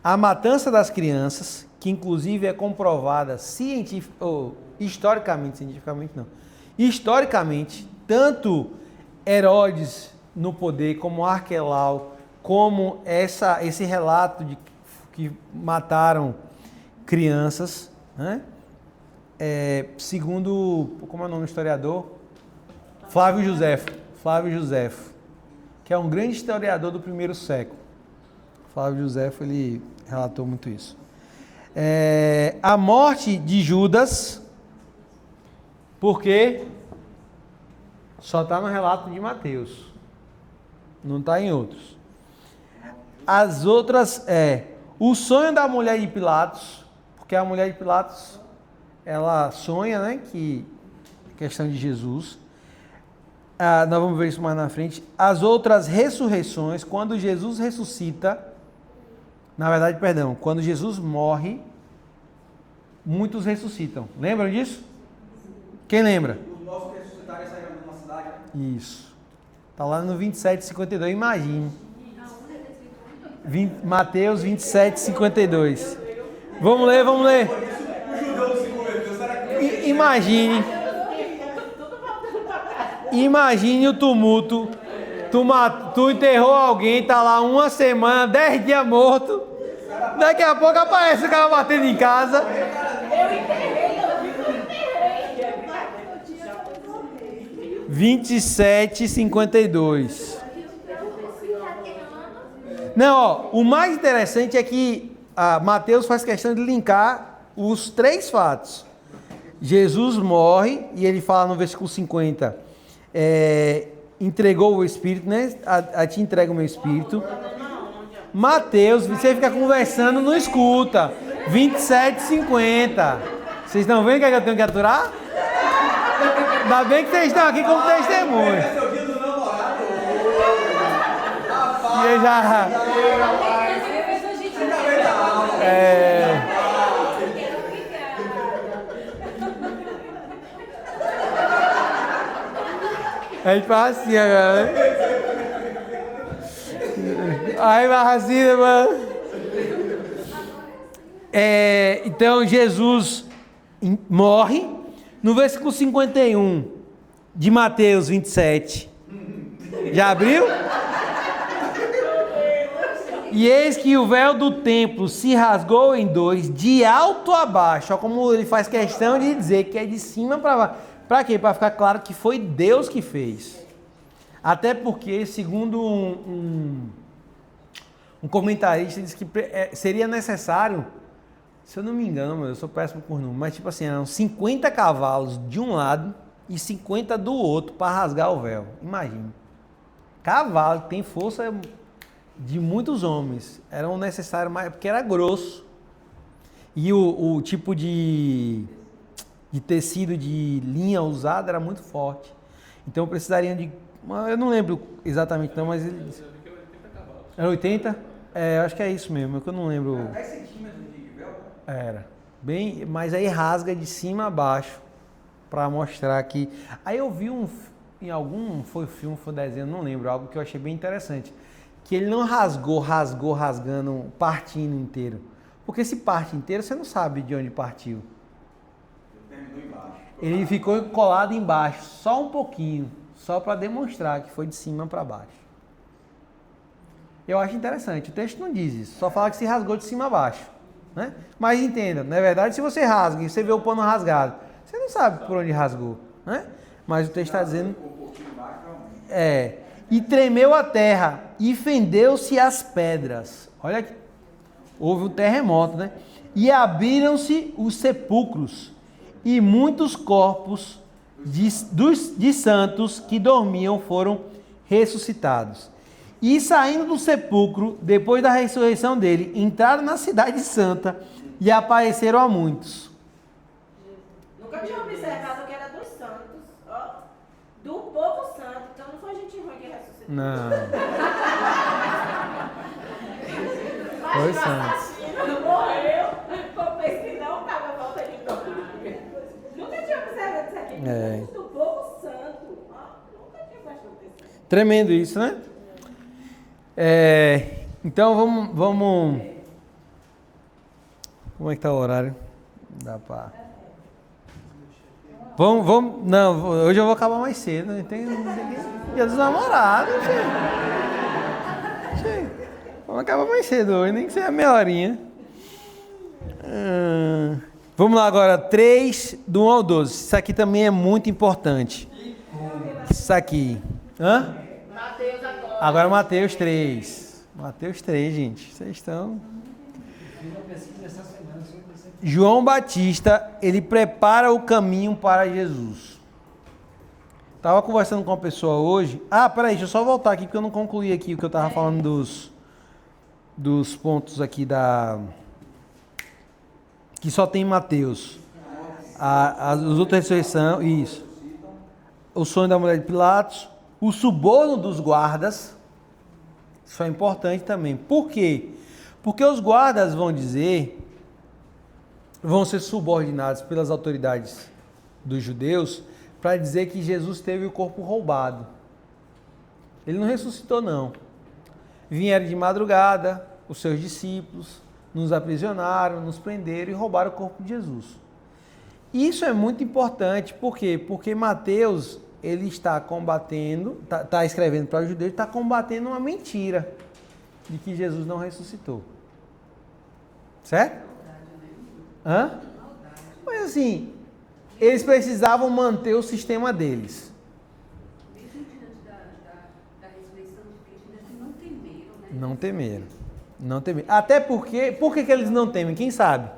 S1: A matança das crianças, que inclusive é comprovada historicamente, tanto Herodes no poder, como Arquelau, como esse relato de que mataram crianças, né? segundo, como é o nome do historiador? Flávio Joséfo, que é um grande historiador do primeiro século. Flávio Joséfo, ele relatou muito isso. A morte de Judas, porque só está no relato de Mateus, não está em outros. As outras o sonho da mulher de Pilatos, porque a mulher de Pilatos, ela sonha, né, que questão de Jesus. Nós vamos ver isso mais na frente. As outras ressurreições, quando Jesus ressuscita, quando Jesus morre, muitos ressuscitam. Lembram disso? Quem lembra?
S5: Os nossos ressuscitários saíram de uma cidade.
S1: Isso. Está lá no 27:52, imagine. Mateus 27:52. Vamos ler. Imagine o tumulto. Tu enterrou alguém, tá lá uma semana, 10 dias morto. Daqui a pouco aparece o cara batendo em casa.
S7: Eu enterrei.
S1: 27:52. Não, o mais interessante é que Mateus faz questão de linkar os 3 fatos. Jesus morre, e ele fala no versículo 50, entregou o Espírito, né? A te entrega o meu Espírito. Mateus, você fica conversando, não escuta. 27:50. Vocês estão vendo o que eu tenho que aturar? Ainda bem que vocês estão aqui como testemunhas.
S5: Esse é o dia do namorado.
S1: E eu já... A gente faz assim agora, né? Aí vai assim, mano. Então Jesus morre. No versículo 51 de Mateus 27. Já abriu? E eis que o véu do templo se rasgou em 2, de alto a baixo. Olha como ele faz questão de dizer que é de cima para baixo. Para quê? Para ficar claro que foi Deus que fez. Até porque, segundo um comentarista, diz que seria necessário, se eu não me engano, eu sou péssimo por número, mas tipo assim, eram 50 cavalos de um lado e 50 do outro para rasgar o véu. Imagina. Cavalo que tem força de muitos homens. Eram necessários mais, porque era grosso. E o tipo de tecido de linha usado era muito forte. Então precisariam de... Eu não lembro exatamente não, mas... Era 80? Acho que é isso mesmo, é que eu não lembro...
S5: 10 centímetros de véu?
S1: Era. Bem, mas aí rasga de cima a baixo para mostrar que... Aí eu vi foi filme, foi desenho, não lembro, algo que eu achei bem interessante. Que ele não rasgando, partindo inteiro. Porque se parte inteiro, você não sabe de onde partiu. Ele ficou colado embaixo, só um pouquinho, só para demonstrar que foi de cima para baixo. Eu acho interessante, o texto não diz isso, só fala que se rasgou de cima a baixo, né? Mas entenda, na verdade, se você rasga e você vê o pano rasgado, você não sabe por onde rasgou, né? Mas o texto está dizendo... E tremeu a terra, e fendeu-se as pedras. Olha que houve um terremoto, né? E abriram-se os sepulcros, e muitos corpos de santos que dormiam foram ressuscitados. E saindo do sepulcro, depois da ressurreição dele, entraram na cidade santa e apareceram a muitos.
S10: Nunca tinha observado que era dos santos, ó, do povo santo, então não foi gente ruim que ressuscitou.
S1: Não. Foi santos.
S10: Não morreu, foi que não estava volta de novo. Nunca tinha observado isso aqui. Do povo santo, ó, nunca tinha prestado atenção.
S1: Tremendo isso, né? Então vamos. Como é que tá o horário? Dá pra. Vamos. Não, hoje eu vou acabar mais cedo. Né? Tem dia dos namorados, gente. Vamos acabar mais cedo hoje, nem que seja meia horinha. Vamos lá agora, 3, do 1 ao 12. Isso aqui também é muito importante. Isso aqui. Hã?
S10: Mateus agora.
S1: Agora Mateus 3. Mateus 3, gente. Vocês estão...
S3: Fiz uma pesquisa essa semana sobre isso aqui.
S1: João Batista, ele prepara o caminho para Jesus. Estava conversando com uma pessoa hoje. Peraí, deixa eu só voltar aqui, porque eu não concluí aqui o que eu estava falando dos pontos aqui que só tem em Mateus. Os outros ressurreição, isso. O sonho da mulher de Pilatos, o suborno dos guardas. Isso é importante também. Por quê? Porque os guardas vão ser subordinados pelas autoridades dos judeus para dizer que Jesus teve o corpo roubado. Ele não ressuscitou, não. Vieram de madrugada, os seus discípulos, nos aprisionaram, nos prenderam e roubaram o corpo de Jesus. Isso é muito importante, por quê? Porque Mateus, ele está combatendo, está escrevendo para os judeus, está combatendo uma mentira de que Jesus não ressuscitou. Certo? Hã? Mas assim, eles precisavam manter o sistema deles.
S11: Mesmo diante da ressurreição de Cristo, eles não temeram, né?
S1: Não temeram. Não temeram. Até porque... Por que eles não temem? Quem sabe?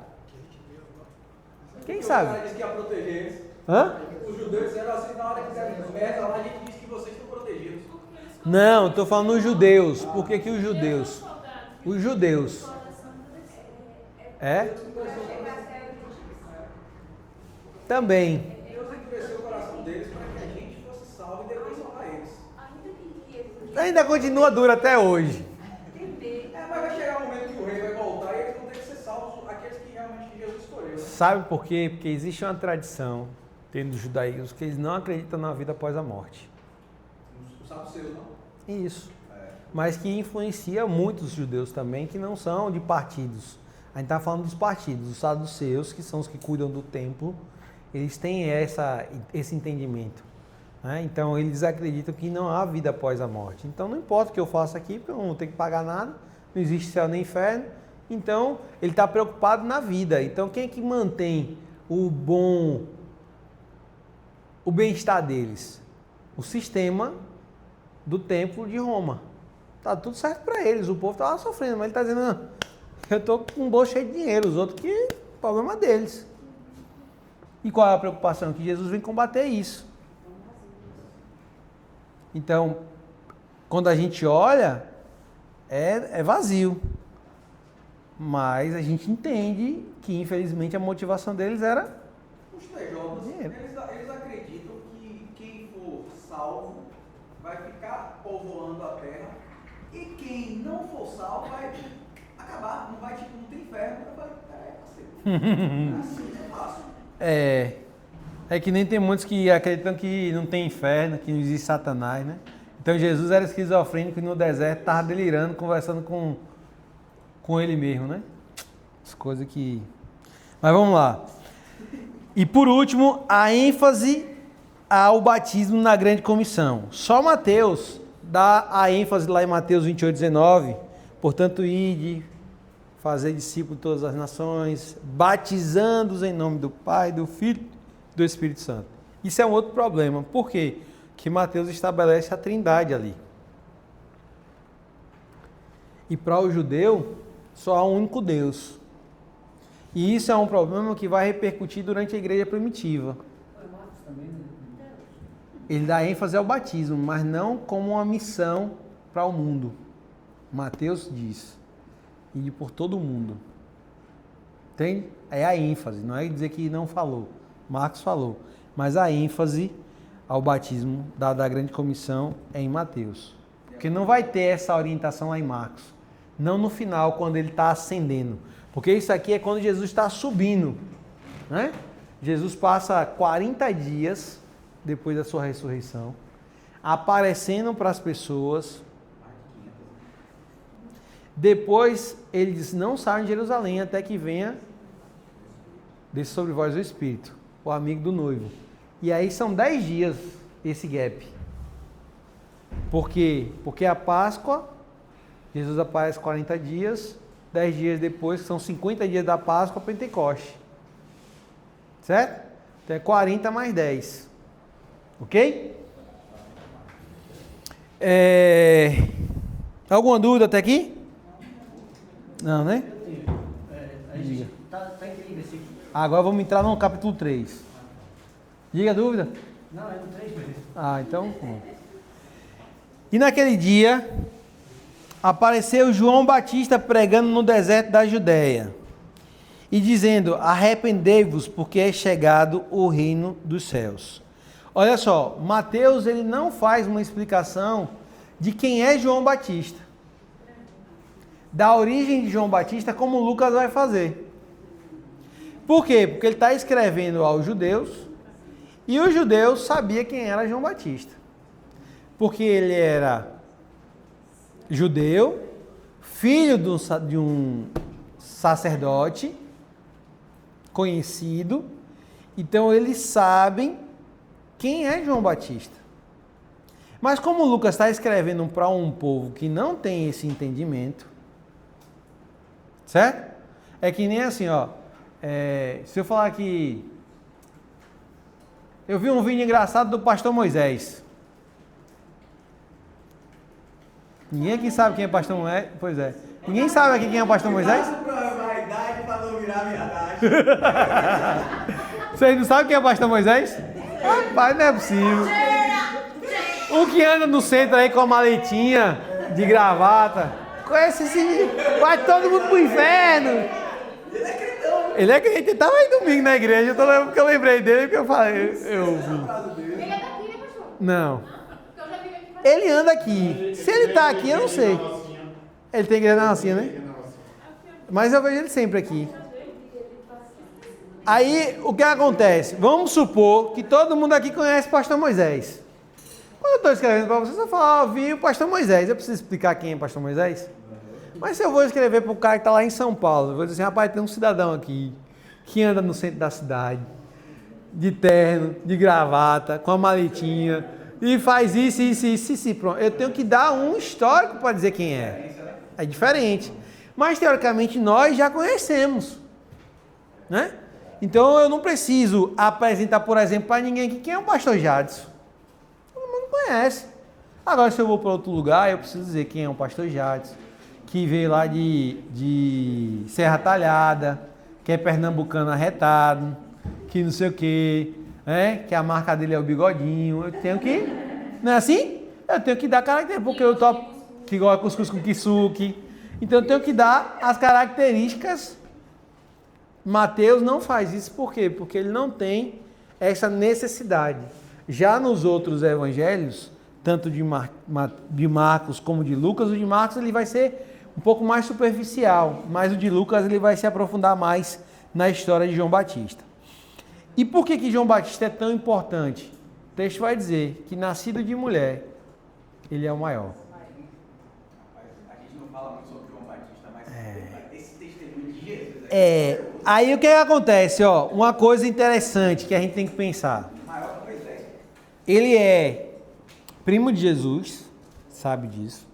S1: Quem sabe?
S5: O cara disse que ia proteger eles.
S1: Hã?
S5: Os judeus disseram assim, na hora que quiserem merda lá, a gente diz que vocês estão protegidos.
S1: Não, estou falando dos judeus. Por que os judeus? Os judeus. É? Também.
S5: Deus endureceu o coração deles para que a gente fosse salvo e depois salvar eles.
S1: Ainda continua duro até hoje.
S5: Mas vai chegar um momento que o rei vai voltar e eles vão ter que ser salvos, aqueles que realmente Jesus escolheu. Né?
S1: Sabe por quê? Porque existe uma tradição dentro dos judaísmos que eles não acreditam na vida após a morte.
S5: Os saduceus, não?
S1: Isso. Mas que influencia muitos judeus também, que não são de partidos. A gente está falando dos partidos. Os saduceus, que são os que cuidam do templo, eles têm esse entendimento. Né? Então, eles acreditam que não há vida após a morte. Então, não importa o que eu faça aqui, porque eu não vou ter que pagar nada, não existe céu nem inferno. Então, ele está preocupado na vida. Então, quem é que mantém o bem-estar deles? O sistema do templo de Roma. Tá tudo certo para eles, o povo tá lá sofrendo, mas ele tá dizendo, eu tô com um bolso cheio de dinheiro, os outros que problema deles. E qual é a preocupação? Que Jesus vem combater isso. Então, quando a gente olha, é vazio. Mas a gente entende que, infelizmente, a motivação deles era
S5: os teólogos,
S1: dinheiro.
S5: Eles acreditam que quem for salvo vai ficar povoando a terra e quem não for salvo vai acabar, não vai, não tem inferno, vai assim é fácil.
S1: É que nem tem muitos que acreditam que não tem inferno, que não existe Satanás, né? Então Jesus era esquizofrênico e no deserto estava delirando, conversando com ele mesmo, né? As coisas que... Mas vamos lá. E por último, a ênfase ao batismo na grande comissão. Só Mateus dá a ênfase lá em Mateus 28:19. Portanto, ide, fazer discípulos de todas as nações, batizando-os em nome do Pai, do Filho e do Espírito Santo. Isso é um outro problema. Por quê? Que Mateus estabelece a trindade ali. E para o judeu, só há um único Deus. E isso é um problema que vai repercutir durante a igreja primitiva. Ele dá ênfase ao batismo, mas não como uma missão para o mundo. Mateus diz, e por todo o mundo. Entende? É a ênfase, não é dizer que não falou. Marcos falou, mas a ênfase ao batismo da grande comissão é em Mateus. Porque não vai ter essa orientação lá em Marcos. Não no final, quando ele está ascendendo. Porque isso aqui é quando Jesus está subindo. Né? Jesus passa 40 dias depois da sua ressurreição, aparecendo para as pessoas. Depois ele diz, não saiam de Jerusalém até que venha desce sobre vós o Espírito, o amigo do noivo. E aí são 10 dias esse gap. Por quê? Porque a Páscoa, Jesus aparece 40 dias, 10 dias depois, que são 50 dias da Páscoa, Pentecoste. Certo? Então é 40 mais 10. Ok? Alguma dúvida até aqui? Não, né? Diga.
S3: Tá incrível esse aqui.
S1: Agora vamos entrar no capítulo 3. Diga a dúvida.
S3: Não, é no 3 mesmo.
S1: Então. E naquele dia, apareceu João Batista pregando no deserto da Judéia e dizendo: arrependei-vos, porque é chegado o reino dos céus. Olha só, Mateus ele não faz uma explicação de quem é João Batista, da origem de João Batista, como Lucas vai fazer. Por quê? Porque ele está escrevendo aos judeus e os judeus sabiam quem era João Batista. Porque ele era judeu, filho de um sacerdote conhecido, então eles sabem quem é João Batista. Mas como Lucas está escrevendo para um povo que não tem esse entendimento, certo? É que nem assim, ó. Se eu falar que eu vi um vídeo engraçado do pastor Moisés. Ninguém aqui sabe quem é pastor Moisés? Pois é. Ninguém sabe aqui quem é o pastor Moisés?
S5: Vaidade para não virar verdade.
S1: Vocês não sabem quem é o pastor Moisés? Rapaz, não é possível. O que anda no centro aí com a maletinha de gravata. Conhece esse... Vai todo mundo pro inferno. Ele é crente. Ele tava aí domingo na igreja. Porque eu lembrei dele, porque eu falei...
S9: Ele é daqui, né, pastor?
S1: Não.
S9: Porque eu já vi ele aqui.
S1: Ele anda aqui. Se ele tá aqui, eu não sei. Ele tem igreja na Rocinha, né? Mas eu vejo ele sempre aqui. Aí, o que acontece? Vamos supor que todo mundo aqui conhece o pastor Moisés. Quando eu estou escrevendo para vocês, eu falo, vi o pastor Moisés. Eu preciso explicar quem é o pastor Moisés? Mas se eu vou escrever para o cara que está lá em São Paulo, eu vou dizer assim, rapaz, tem um cidadão aqui que anda no centro da cidade, de terno, de gravata, com a maletinha, e faz isso, pronto. Eu tenho que dar um histórico para dizer quem é. É diferente. Mas, teoricamente, nós já conhecemos, né? Então, eu não preciso apresentar, por exemplo, para ninguém aqui quem é o pastor Jadson. Todo mundo conhece. Agora, se eu vou para outro lugar, eu preciso dizer quem é o pastor Jadson, que veio lá de Serra Talhada, que é pernambucano arretado, que não sei o quê, né? Que a marca dele é o bigodinho. Eu tenho que... Não é assim? Eu tenho que dar característica, porque eu tô... que gosta de cuscuz com kisuke. Então, eu tenho que dar as características. Mateus não faz isso, por quê? Porque ele não tem essa necessidade. Já nos outros evangelhos, tanto de Marcos como de Lucas, o de Marcos ele vai ser um pouco mais superficial, mas o de Lucas ele vai se aprofundar mais na história de João Batista. E por que João Batista é tão importante? O texto vai dizer que nascido de mulher, ele é o maior.
S5: A gente não fala muito sobre João Batista, mas esse testemunho de Jesus
S1: aí o que acontece? Ó, uma coisa interessante que a gente tem que pensar. Ele é primo de Jesus, sabe disso.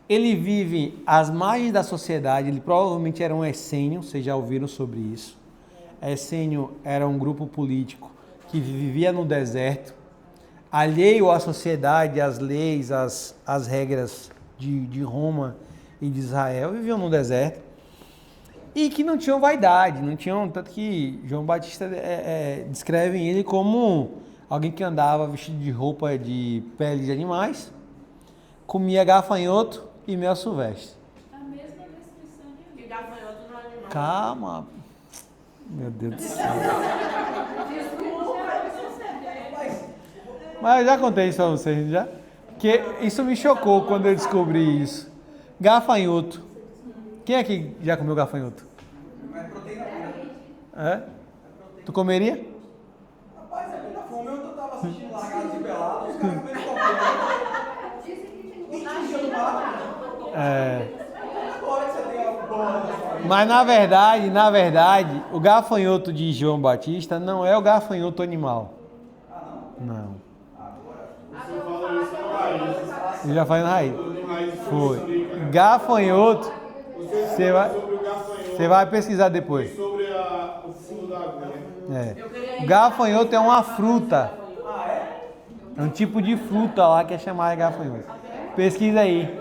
S1: Ele vive às margens da sociedade, ele provavelmente era um essênio, vocês já ouviram sobre isso. Essênio era um grupo político que vivia no deserto, alheio à sociedade, às leis, às regras de Roma e de Israel, viviam no deserto. E que não tinham vaidade, não tinham, tanto que João Batista descreve ele como alguém que andava vestido de roupa de pele de animais, comia gafanhoto e mel silvestre.
S6: A mesma descrição de
S10: Que gafanhoto não é animal.
S1: Calma. Meu Deus do céu. Mas eu já contei isso pra vocês, já? Que isso me chocou quando eu descobri isso. Gafanhoto. Quem é que já comeu gafanhoto?
S5: é proteína pura.
S1: É? Tu comeria?
S5: Rapaz, na fome eu tava assistindo Largados e Pelados, os caras comendo qualquer. Mentira no mato. Agora que você tem algo bom na sua vida.
S1: Mas na verdade, o gafanhoto de João Batista não é o gafanhoto animal. Não. Ele já falou na raiz. Foi. Gafanhoto. Você vai pesquisar depois.
S8: Sobre o fundo da agulha.
S1: É. Gafanhoto é uma fruta. É um tipo de fruta lá que é chamada gafanhoto. Pesquisa aí.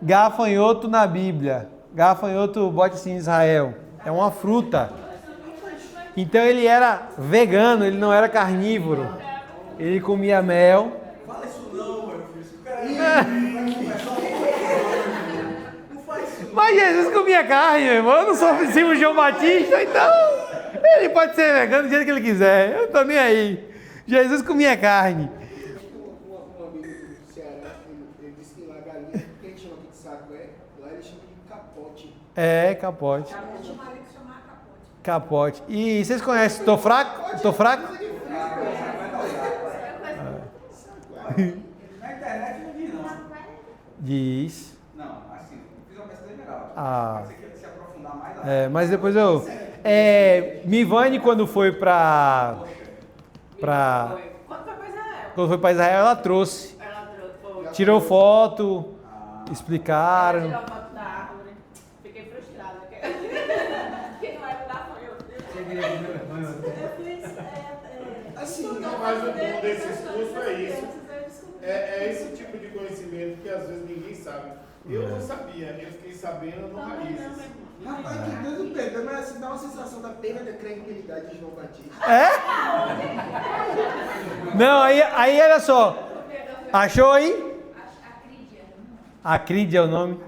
S1: Gafanhoto na Bíblia. Gafanhoto, bote assim, Israel. É uma fruta. Então ele era vegano, ele não era carnívoro. Ele comia mel.
S5: Fala isso não, meu filho.
S1: Mas Jesus comia carne, meu irmão. Eu não sou discípulo de João Batista, então ele pode ser vegano do jeito que ele quiser. Eu não tô nem aí. Jesus comia carne.
S4: Um amigo do Ceará, ele disse que lá a galinha, que a gente chama aqui de saco, lá ele chama de capote.
S1: É, capote.
S11: Eu chamava que chamava capote.
S1: Capote. E vocês conhecem Tô Fraco? Tô Fraco?
S5: Na internet não diz, não.
S1: Diz.
S5: Não, assim, eu fiz uma pesquisa geral.
S1: Ah.
S5: Você quer se aprofundar mais?
S1: É, mas depois eu... Mivane, quando foi pra... Quando foi pra Israel, ela trouxe. Tirou foto, explicaram.
S10: Tirou foto da árvore. Fiquei frustrada. Que não era da
S8: Assim, não, mas o bom desses cursos é isso. É esse tipo de conhecimento que às vezes ninguém sabe. Eu não sabia, eu fiquei sabendo no Raízes.
S4: Rapaz, que Deus o perdoe, mas assim dá uma sensação da perda da credibilidade de João Batista.
S1: É? Não, aí olha só. Achou aí? Acrídia é o nome?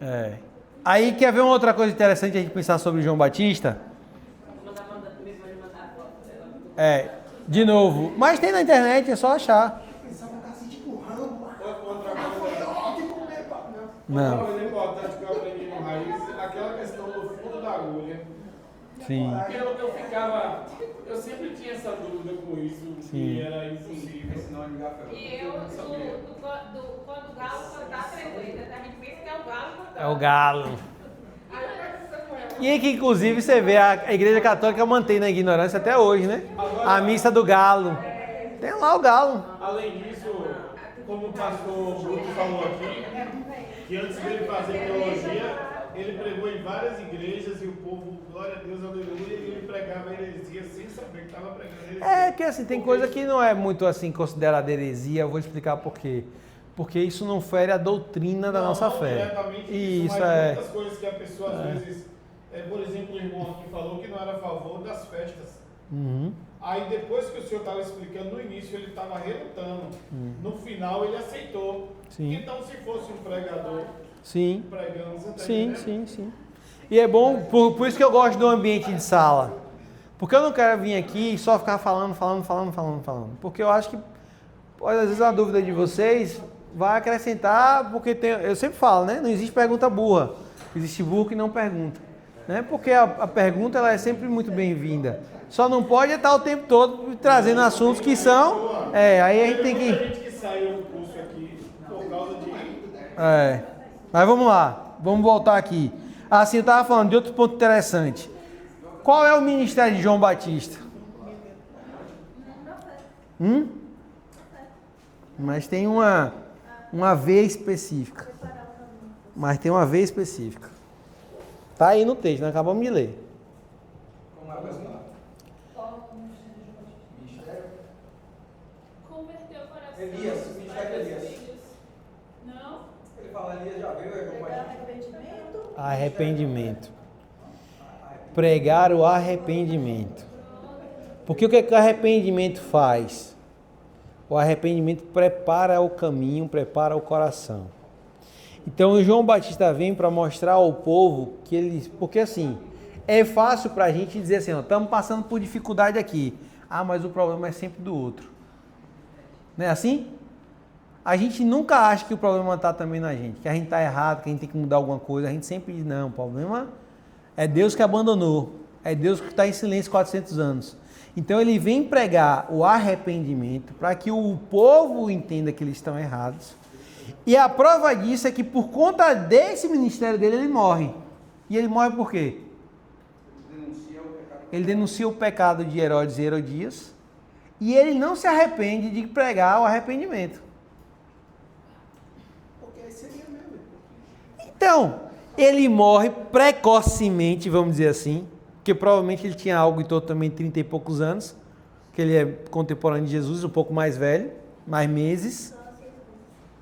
S1: É. Aí quer ver uma outra coisa interessante a gente pensar sobre João Batista? É, de novo. Mas tem na internet, é só achar. Não.
S8: Uma coisa importante que eu aprendi no Raízes, aquela questão do fundo da agulha.
S1: Sim.
S8: Porque eu sempre tinha essa dúvida com isso, que era impossível.
S5: Senão ele gafanhoto.
S9: E eu, quando o galo cantar, acredita. A gente pensa que é o galo cantando.
S1: É o galo. E que inclusive você vê a Igreja Católica mantém na ignorância até hoje, né? A missa do galo. Tem lá o galo.
S8: Além disso, como o pastor Bruto falou aqui, que antes dele fazer teologia, ele pregou em várias igrejas e o povo, glória a Deus, aleluia, e ele pregava heresia sem saber que estava pregando heresia.
S1: É que assim, tem coisa que não é muito assim considerada heresia, eu vou explicar por quê. Porque isso não fere a doutrina da nossa fé.
S8: Isso é. Muitas coisas que a pessoa às vezes, por exemplo, o irmão aqui falou que não era a favor das festas.
S1: Uhum.
S8: Aí depois que o senhor estava explicando no início, ele estava relutando. No final ele aceitou.
S1: Sim.
S8: Então se fosse um pregador pregando, você está
S1: Sim. E é bom, por isso que eu gosto do ambiente de sala. Porque eu não quero vir aqui e só ficar falando. Porque eu acho que, às vezes, a dúvida de vocês vai acrescentar, porque eu sempre falo, né? Não existe pergunta burra. Existe burro que não pergunta. Né? Porque a pergunta ela é sempre muito bem-vinda. Só não pode estar o tempo todo trazendo assuntos que são... aí a gente tem que...
S8: Tem gente que saiu do curso aqui por causa de...
S1: Mas vamos lá. Vamos voltar aqui. Assim, eu estava falando de outro ponto interessante. Qual é o ministério de João Batista? Mas tem uma veia específica. Tá aí no texto, nós acabamos de ler.
S5: Como é a pergunta?
S6: Converteu o coração.
S5: Elias, o ministério de Elias.
S6: Não?
S5: Ele fala, Elias já veio,
S1: Arrependimento. Pregar o arrependimento. Porque o que o arrependimento faz? O arrependimento prepara o caminho, prepara o coração. Então o João Batista vem para mostrar ao povo que eles... Porque assim, é fácil para a gente dizer assim, estamos passando por dificuldade aqui. Mas o problema é sempre do outro. Não é assim? A gente nunca acha que o problema está também na gente, que a gente está errado, que a gente tem que mudar alguma coisa. A gente sempre diz, não, o problema é Deus que abandonou. É Deus que está em silêncio 400 anos. Então ele vem pregar o arrependimento para que o povo entenda que eles estão errados. E a prova disso é que por conta desse ministério dele, ele morre. E ele morre por quê? Ele denuncia o pecado de Herodes e Herodias. E ele não se arrepende de pregar o arrependimento. Então, ele morre precocemente, vamos dizer assim. porque provavelmente ele tinha algo em torno também de 30 e poucos anos, que ele é contemporâneo de Jesus, um pouco mais velho, mais meses,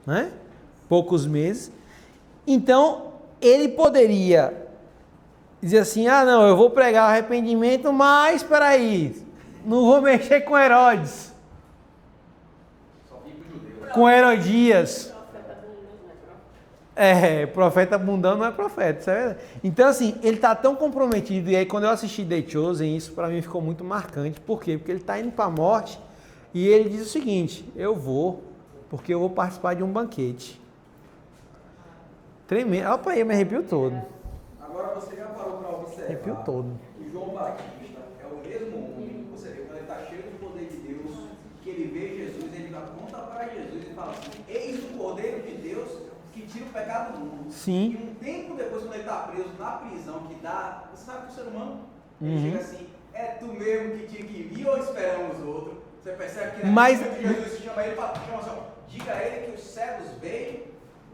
S1: né? Poucos meses. Então, ele poderia dizer assim, ah não, eu vou pregar arrependimento, mas espera aí, não vou mexer com Herodes, com Herodias. Profeta mundano não é profeta, isso é verdade. Então assim, ele está tão comprometido, e aí quando eu assisti The Chosen, isso para mim ficou muito marcante. Por quê? Porque ele está indo para a morte, e ele diz o seguinte, eu vou, porque eu vou participar de um banquete. Tremendo, opa, eu me arrepio todo.
S5: Agora você já parou para observar,
S1: arrepio todo.
S5: O João Batista é o mesmo homem, você vê, quando ele está cheio do poder de Deus, que ele vê Jesus, ele aponta para Jesus e fala assim, eis o Cordeiro de Deus que tira o pecado do mundo.
S1: Sim.
S5: E um tempo depois, quando ele está preso na prisão, que dá, você sabe que o ser humano, ele chega assim, é tu mesmo que tinha que vir ou esperamos outro? Você percebe que
S1: Mas
S5: Jesus chama ele e fala assim, ó, diga a ele que os cegos veem,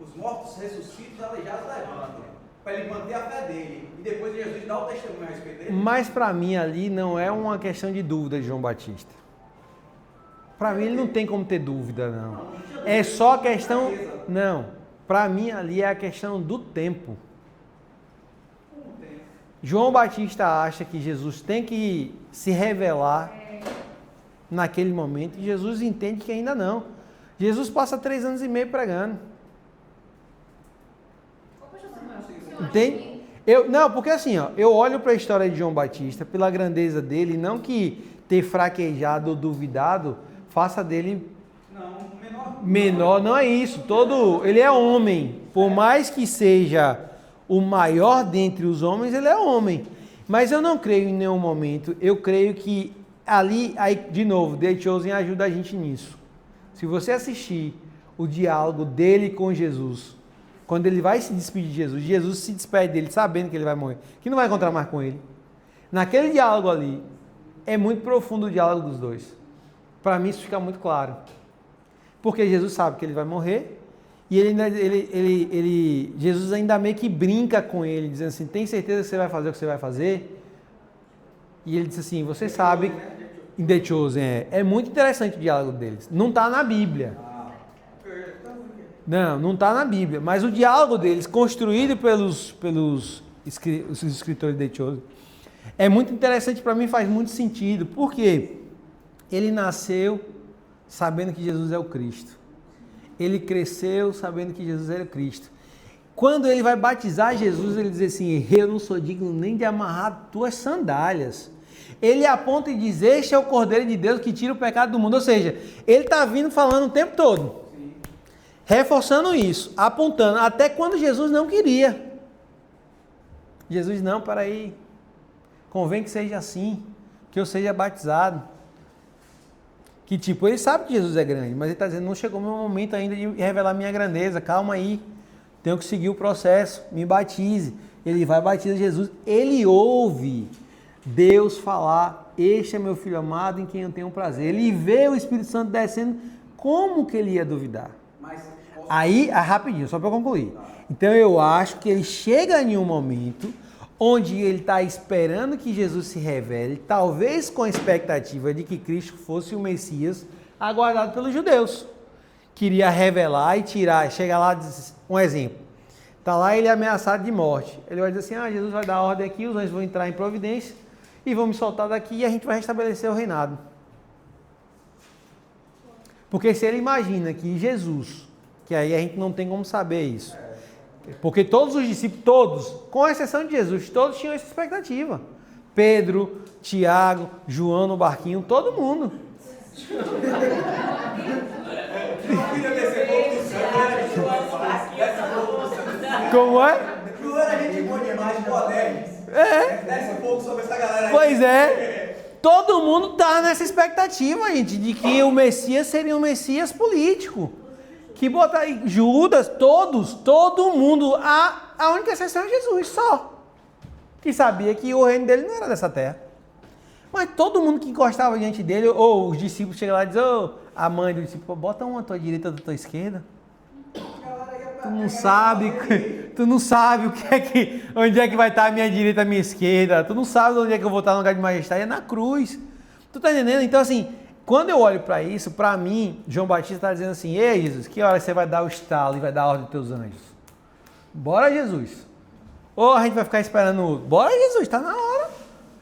S5: os mortos ressuscitam, os aleijados levantam. Para ele manter a fé dele. E depois Jesus dá o testemunho a respeito dele.
S1: Mas para mim ali não é uma questão de dúvida de João Batista. Para mim ele não tem como ter dúvida, não. É só a questão... Não. Para mim ali é a questão do tempo. João Batista acha que Jesus tem que se revelar naquele momento. E Jesus entende que ainda não. Jesus passa 3 anos e meio pregando. Entende? Não, porque assim, ó, eu olho para a história de João Batista, pela grandeza dele, não que ter fraquejado ou duvidado faça dele menor, não é isso. Ele é homem, por mais que seja o maior dentre os homens, ele é homem. Mas eu não creio em nenhum momento, eu creio que ali, aí, de novo, The Chosen ajuda a gente nisso. Se você assistir o diálogo dele com Jesus, quando ele vai se despedir de Jesus, Jesus se despede dele sabendo que ele vai morrer, que não vai encontrar mais com ele. Naquele diálogo ali, é muito profundo o diálogo dos dois. Para mim isso fica muito claro. Porque Jesus sabe que ele vai morrer, e Jesus ainda meio que brinca com ele, dizendo assim, tem certeza que você vai fazer o que você vai fazer? E ele diz assim, você sabe, em The Chosen, é muito interessante o diálogo deles. Não está na Bíblia. Não está na Bíblia, mas o diálogo deles, construído pelos escritores de The Chosen, é muito interessante para mim, faz muito sentido, porque ele nasceu sabendo que Jesus é o Cristo, ele cresceu sabendo que Jesus era o Cristo. Quando ele vai batizar Jesus, ele diz assim, eu não sou digno nem de amarrar tuas sandálias. Ele aponta e diz, este é o Cordeiro de Deus que tira o pecado do mundo, ou seja, ele está vindo falando o tempo todo. Reforçando isso, apontando, até quando Jesus não queria. Jesus, não, para aí, convém que seja assim, que eu seja batizado. Que tipo, ele sabe que Jesus é grande, mas ele está dizendo, não chegou o meu momento ainda de revelar minha grandeza, calma aí, tenho que seguir o processo, me batize. Ele vai batizar Jesus, ele ouve Deus falar, este é meu filho amado em quem eu tenho prazer. Ele vê o Espírito Santo descendo, como que ele ia duvidar? Aí, rapidinho, só para concluir. Então eu acho que ele chega em um momento onde ele está esperando que Jesus se revele, talvez com a expectativa de que Cristo fosse o Messias aguardado pelos judeus. Queria revelar e tirar, chega lá, um exemplo. Está lá ele ameaçado de morte. Ele vai dizer assim, Jesus vai dar ordem aqui, os anjos vão entrar em providência e vão me soltar daqui e a gente vai restabelecer o reinado. Porque se ele imagina que Jesus, que aí a gente não tem como saber isso, porque todos os discípulos, todos, com exceção de Jesus, todos tinham essa expectativa. Pedro, Tiago, João no barquinho, todo mundo. Como é?
S5: João era gente boa demais, poderes. Desce um pouco sobre essa galera aí.
S1: Pois é. Todo mundo está nessa expectativa, gente, de que o Messias seria um Messias político. Que botar Judas, todo mundo, a única exceção é Jesus, só. Que sabia que o reino dele não era dessa terra. Mas todo mundo que encostava diante dele, ou os discípulos chegam lá e dizem, a mãe do discípulo, bota uma à tua direita, da tua esquerda. Tu não sabe Tu não sabe onde é que vai estar a minha direita, a minha esquerda. Tu não sabe onde é que eu vou estar no lugar de majestade. É na cruz. Tu tá entendendo? Então, assim, quando eu olho para isso, para mim, João Batista está dizendo assim: ei, Jesus, que hora você vai dar o estalo e vai dar a ordem dos teus anjos? Bora, Jesus. Ou a gente vai ficar esperando o outro? Bora, Jesus, está na hora.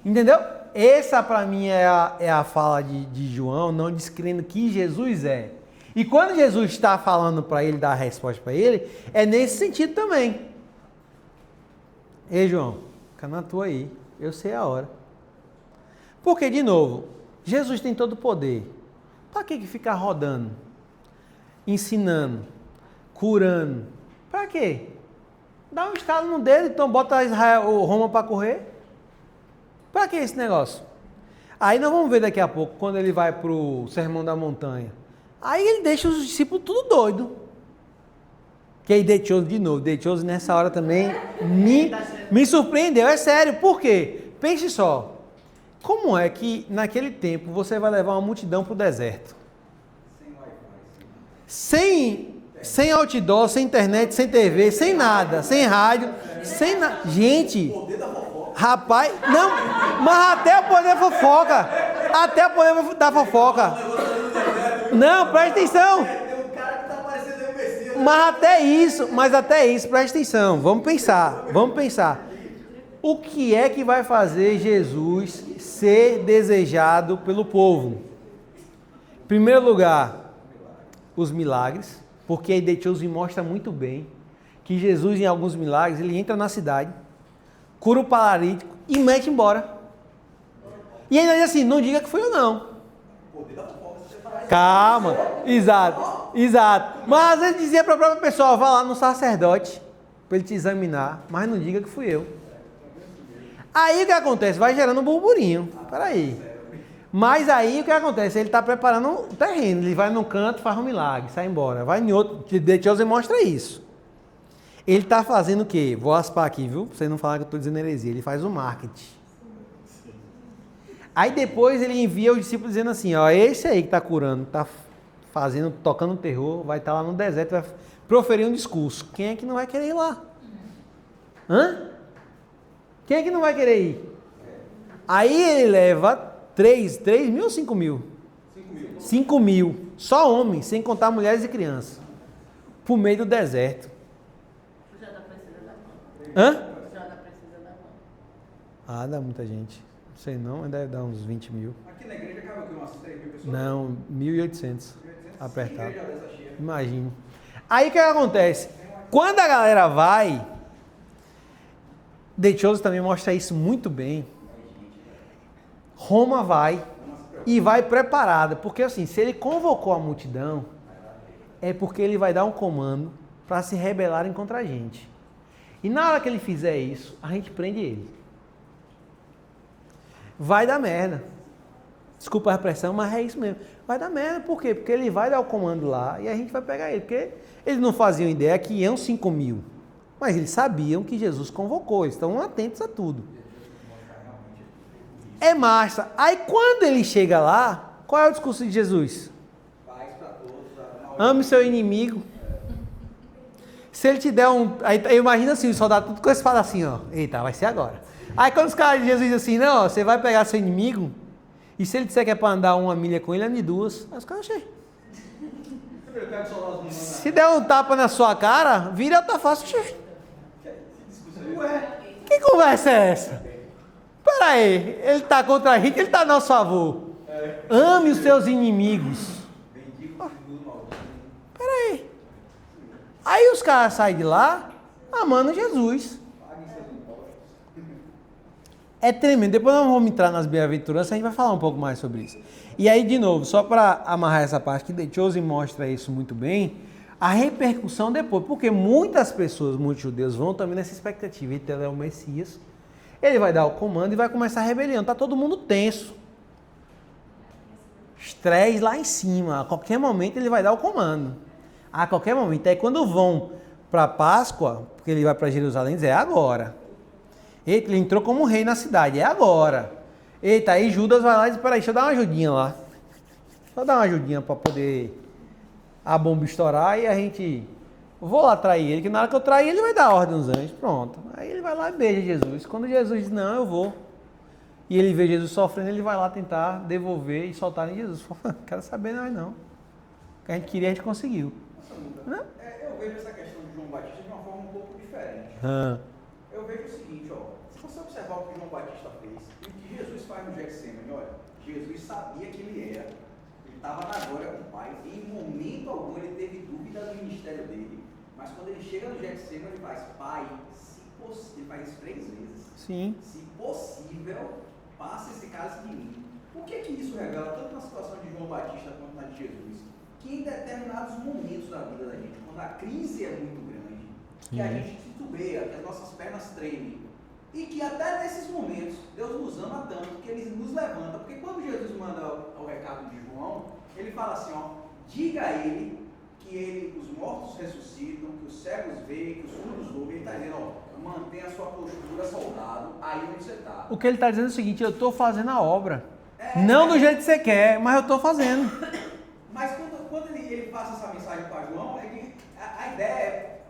S1: Entendeu? Essa, para mim, é a fala de João, não descrendo que Jesus é. E quando Jesus está falando para ele, dar a resposta para ele, é nesse sentido também. Ei, João, fica na tua aí. Eu sei a hora. Porque, de novo, Jesus tem todo o poder. Para que ficar rodando, ensinando, curando? Para quê? Dá um estalo no dedo, então bota Israel ou Roma para correr. Para que esse negócio? Aí nós vamos ver daqui a pouco, quando ele vai para o Sermão da Montanha. Aí ele deixa os discípulos tudo doido. Que aí Deitioso de novo. Deitioso nessa hora também me surpreendeu. É sério. Por quê? Pense só. Como é que naquele tempo você vai levar uma multidão para o deserto? Sem outdoor, sem internet, sem TV, sem nada, sem rádio, sem nada. Gente, rapaz, não, mas até o poder fofoca. Até o poder da fofoca. Não, presta atenção. Mas até isso, presta atenção. Vamos pensar. O que é que vai fazer Jesus ser desejado pelo povo? Em primeiro lugar, os milagres, porque aí Deitioso mostra muito bem que Jesus, em alguns milagres, ele entra na cidade, cura o paralítico e mete embora. E ainda diz assim, não diga que fui eu não. Calma, exato. Mas às vezes dizia para a própria pessoa, vá lá no sacerdote para ele te examinar, mas não diga que fui eu. Aí o que acontece? Vai gerando um burburinho. Peraí. Mas aí o que acontece? Ele está preparando o terreno. Ele vai num canto, faz um milagre, sai embora. Vai em outro. Deitioso mostra isso. Ele está fazendo o quê? Vou aspar aqui, viu? Pra vocês não falarem que eu estou dizendo heresia. Ele faz o marketing. Aí depois ele envia os discípulos dizendo assim, ó, esse aí que está curando, está fazendo, tocando terror, vai estar lá no deserto, vai proferir um discurso. Quem é que não vai querer ir lá? Quem é que não vai querer ir? Aí ele leva 3 mil ou 5 mil? 5 mil. Só homens, sem contar mulheres e crianças. Pro meio do deserto. Já dá dá muita gente. Não sei não, mas deve dar uns 20 mil.
S5: Aqui na igreja cabe o quê? Umas 3 mil pessoas?
S1: Não, 1.800. Apertado. Imagine. Aí o que acontece? Quando a galera vai, Deitioso também mostra isso muito bem. Roma vai e vai preparada, porque assim, se ele convocou a multidão, é porque ele vai dar um comando para se rebelarem contra a gente. E na hora que ele fizer isso, a gente prende ele. Vai dar merda. Desculpa a repressão, mas é isso mesmo. Vai dar merda, por quê? Porque ele vai dar o comando lá e a gente vai pegar ele. Porque eles não faziam ideia que iam 5 mil. Mas eles sabiam que Jesus convocou. Eles estão atentos a tudo. É massa. Aí quando ele chega lá, qual é o discurso de Jesus? Ame seu inimigo. Se ele te der um... Aí imagina assim, o soldado tudo com a espada assim, ó. Eita, vai ser agora. Aí quando os caras de Jesus dizem assim, não, ó, você vai pegar seu inimigo, e se ele disser que é para andar 1 milha com ele, ande 2. Aí os caras achei. Se der um tapa na sua cara, vira tá fácil, cheio. Que conversa é essa? Peraí, ele está contra a gente, ele está a nosso favor. Ame os seus inimigos. Peraí. Aí os caras saem de lá amando Jesus. É tremendo. Depois nós vamos entrar nas bem-aventuranças, a gente vai falar um pouco mais sobre isso. E aí, de novo, só para amarrar essa parte, que Deitioso mostra isso muito bem, a repercussão depois, porque muitas pessoas, muitos judeus, vão também nessa expectativa. Ele é o Messias, ele vai dar o comando e vai começar a rebelião. Está todo mundo tenso. Estresse lá em cima. A qualquer momento ele vai dar o comando. A qualquer momento. Aí quando vão para Páscoa, porque ele vai para Jerusalém, diz, é agora. Eita, ele entrou como rei na cidade, é agora. Eita, aí Judas vai lá e diz, peraí, deixa eu dar uma ajudinha lá. Só dar uma ajudinha para poder a bomba estourar e a gente vou lá trair ele, que na hora que eu trair ele vai dar a ordem aos anjos, pronto. Aí ele vai lá e beija Jesus. Quando Jesus diz, não, eu vou, e ele vê Jesus sofrendo, ele vai lá tentar devolver e soltar em Jesus. Não quero saber não. O que a gente queria, a gente conseguiu.
S5: Eu vejo essa questão de João Batista de uma forma um pouco diferente. Eu vejo o seguinte, se você observar o que João Batista fez, e o que Jesus faz no Getsemane, olha, Jesus sabia que ele era, ele estava na glória com o Pai, em momento algum ele teve dúvida do ministério dele, mas quando ele chega no Getsemane, ele faz, Pai, se possível, ele faz isso 3 vezes.
S1: Sim.
S5: Se possível, passa esse cálice de mim. O que isso revela, tanto na situação de João Batista quanto na de Jesus? Que em determinados momentos da vida da gente, quando a crise é muito grande, que a gente titubeia, que as nossas pernas tremem, e que até nesses momentos Deus nos ama tanto que Ele nos levanta, porque quando Jesus manda o recado de João, Ele fala assim, diga a ele que os mortos ressuscitam, que os cegos veem, que os surdos ouvem. Ele está dizendo, mantenha a sua postura, soldado, aí onde você está.
S1: O que ele está dizendo é o seguinte, eu estou fazendo a obra, não do jeito que você quer, mas eu estou fazendo.
S5: Mas quando ele passa essa mensagem para João, a ideia é,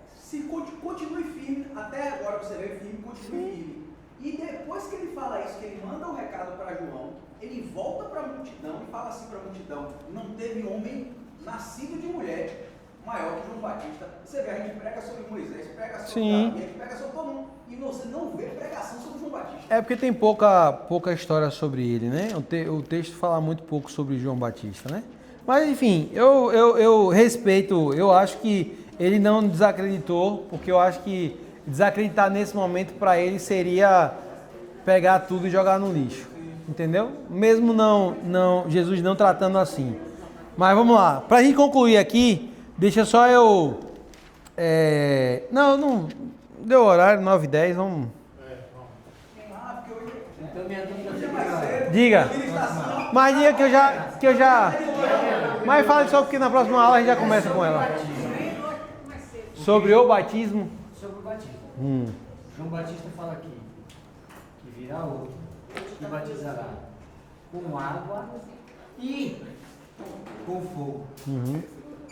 S5: continue firme, até agora você veio firme, continue firme. E depois que ele fala isso, que ele manda o recado para João, ele volta para a multidão e fala assim para a multidão, não teve homem nascido de mulher maior que João Batista. Você vê, a gente prega sobre Moisés, prega sobre Davi, a gente prega sobre todo mundo, e você não vê pregação sobre João Batista.
S1: É porque tem pouca história sobre ele, né? O texto fala muito pouco sobre João Batista, né? Mas enfim, eu respeito, eu acho que ele não desacreditou, porque eu acho que desacreditar nesse momento para ele seria pegar tudo e jogar no lixo, entendeu? Mesmo Jesus não tratando assim. Mas vamos lá, para a gente concluir aqui, deixa só eu... Não, deu horário, 9h10, vamos...
S3: Então minha dúvida
S1: Diga. Mas diga que eu já... Mas fala só porque na próxima aula a gente já começa com ela. Sobre o batismo.
S3: Sobre o batismo. João Batista fala aqui que virá outro que batizará com água e com fogo.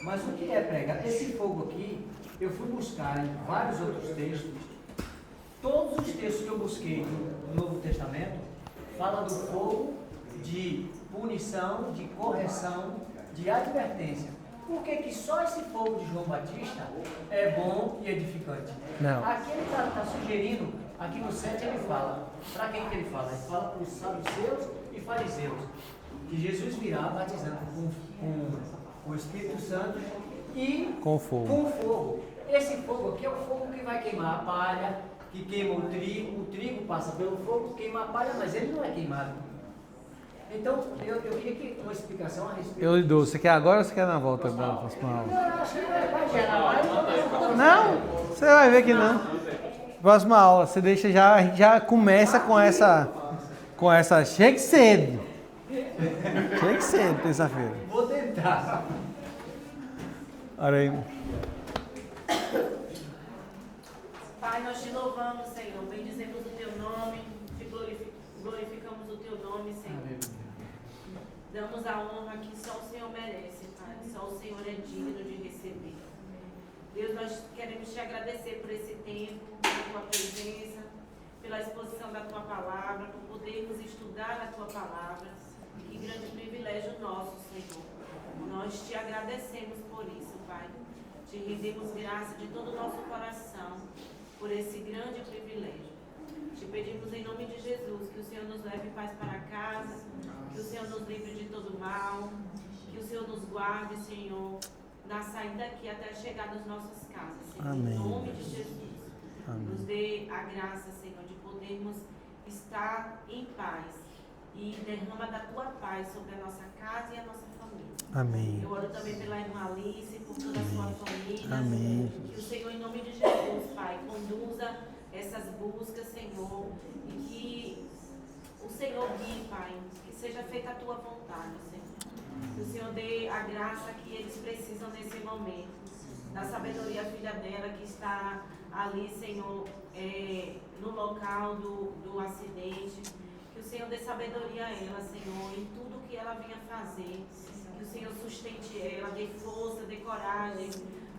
S3: Mas o que é pregar? Esse fogo aqui, eu fui buscar em vários outros textos. Todos os textos que eu busquei no Novo Testamento falam do fogo de punição, de correção, de advertência. Por que só esse fogo de João Batista é bom e edificante?
S1: Não.
S3: Aqui ele está sugerindo, aqui no 7 ele fala, para quem que ele fala? Ele fala para os saduceus e fariseus, que Jesus virá batizando com o Espírito Santo e
S1: com fogo.
S3: Esse fogo aqui é o fogo que vai queimar a palha, que queima o trigo passa pelo fogo, queima a palha, mas ele não é queimado. Então, eu queria que uma explicação a respeito.
S1: Eu lhe dou. Você quer agora ou você quer na volta da próxima aula?
S3: Eu acho que vai gerar mais.
S1: Não, você vai ver que não. Próxima aula, você deixa já, a gente já começa com essa. Chegue cedo. Chegue cedo, terça-feira.
S3: Vou tentar.
S1: Olha aí.
S10: Pai, nós te louvamos, Senhor. Bendizemos o teu nome, te glorificamos o teu nome, Senhor. Damos a honra que só o Senhor merece, Pai. Só o Senhor é digno de receber. Deus, nós queremos te agradecer por esse tempo, pela tua presença, pela exposição da tua palavra, por podermos estudar a tua palavra. Que grande privilégio nosso, Senhor. Nós te agradecemos por isso, Pai. Te rendemos graça de todo o nosso coração por esse grande privilégio. Te pedimos em nome de Jesus que o Senhor nos leve em paz para casa, que o Senhor nos livre de todo mal, que o Senhor nos guarde, Senhor, na saída daqui até chegar nas nossas casas, Senhor.
S1: Amém.
S10: Em nome de Jesus.
S1: Amém.
S10: Nos dê a graça, Senhor, de podermos estar em paz e derrama da tua paz sobre a nossa casa e a nossa família.
S1: Amém.
S10: Eu oro também pela irmã Alice, por toda a sua família.
S1: Amém.
S10: Que o Senhor, em nome de Jesus, Pai, conduza essas buscas, Senhor, e que o Senhor guie, Pai, que seja feita a tua vontade, Senhor. Que o Senhor dê a graça que eles precisam nesse momento, da sabedoria, filha dela, que está ali, Senhor, no local do acidente. Que o Senhor dê sabedoria a ela, Senhor, em tudo que ela venha fazer. Que o Senhor sustente ela, dê força, dê coragem.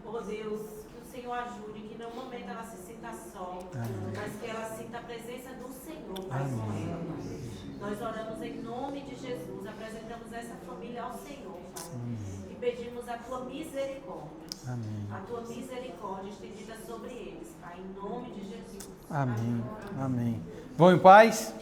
S10: Oh Deus, que o Senhor ajude, que no momento ela se sinta só, mas que ela sinta a presença do Senhor, Pai, com ela. Nós oramos em nome de Jesus, apresentamos essa família ao Senhor, Pai, e pedimos a tua misericórdia.
S1: Amém.
S10: A tua misericórdia estendida sobre eles, Pai, em nome de Jesus.
S1: Amém. Amém. Vão em paz.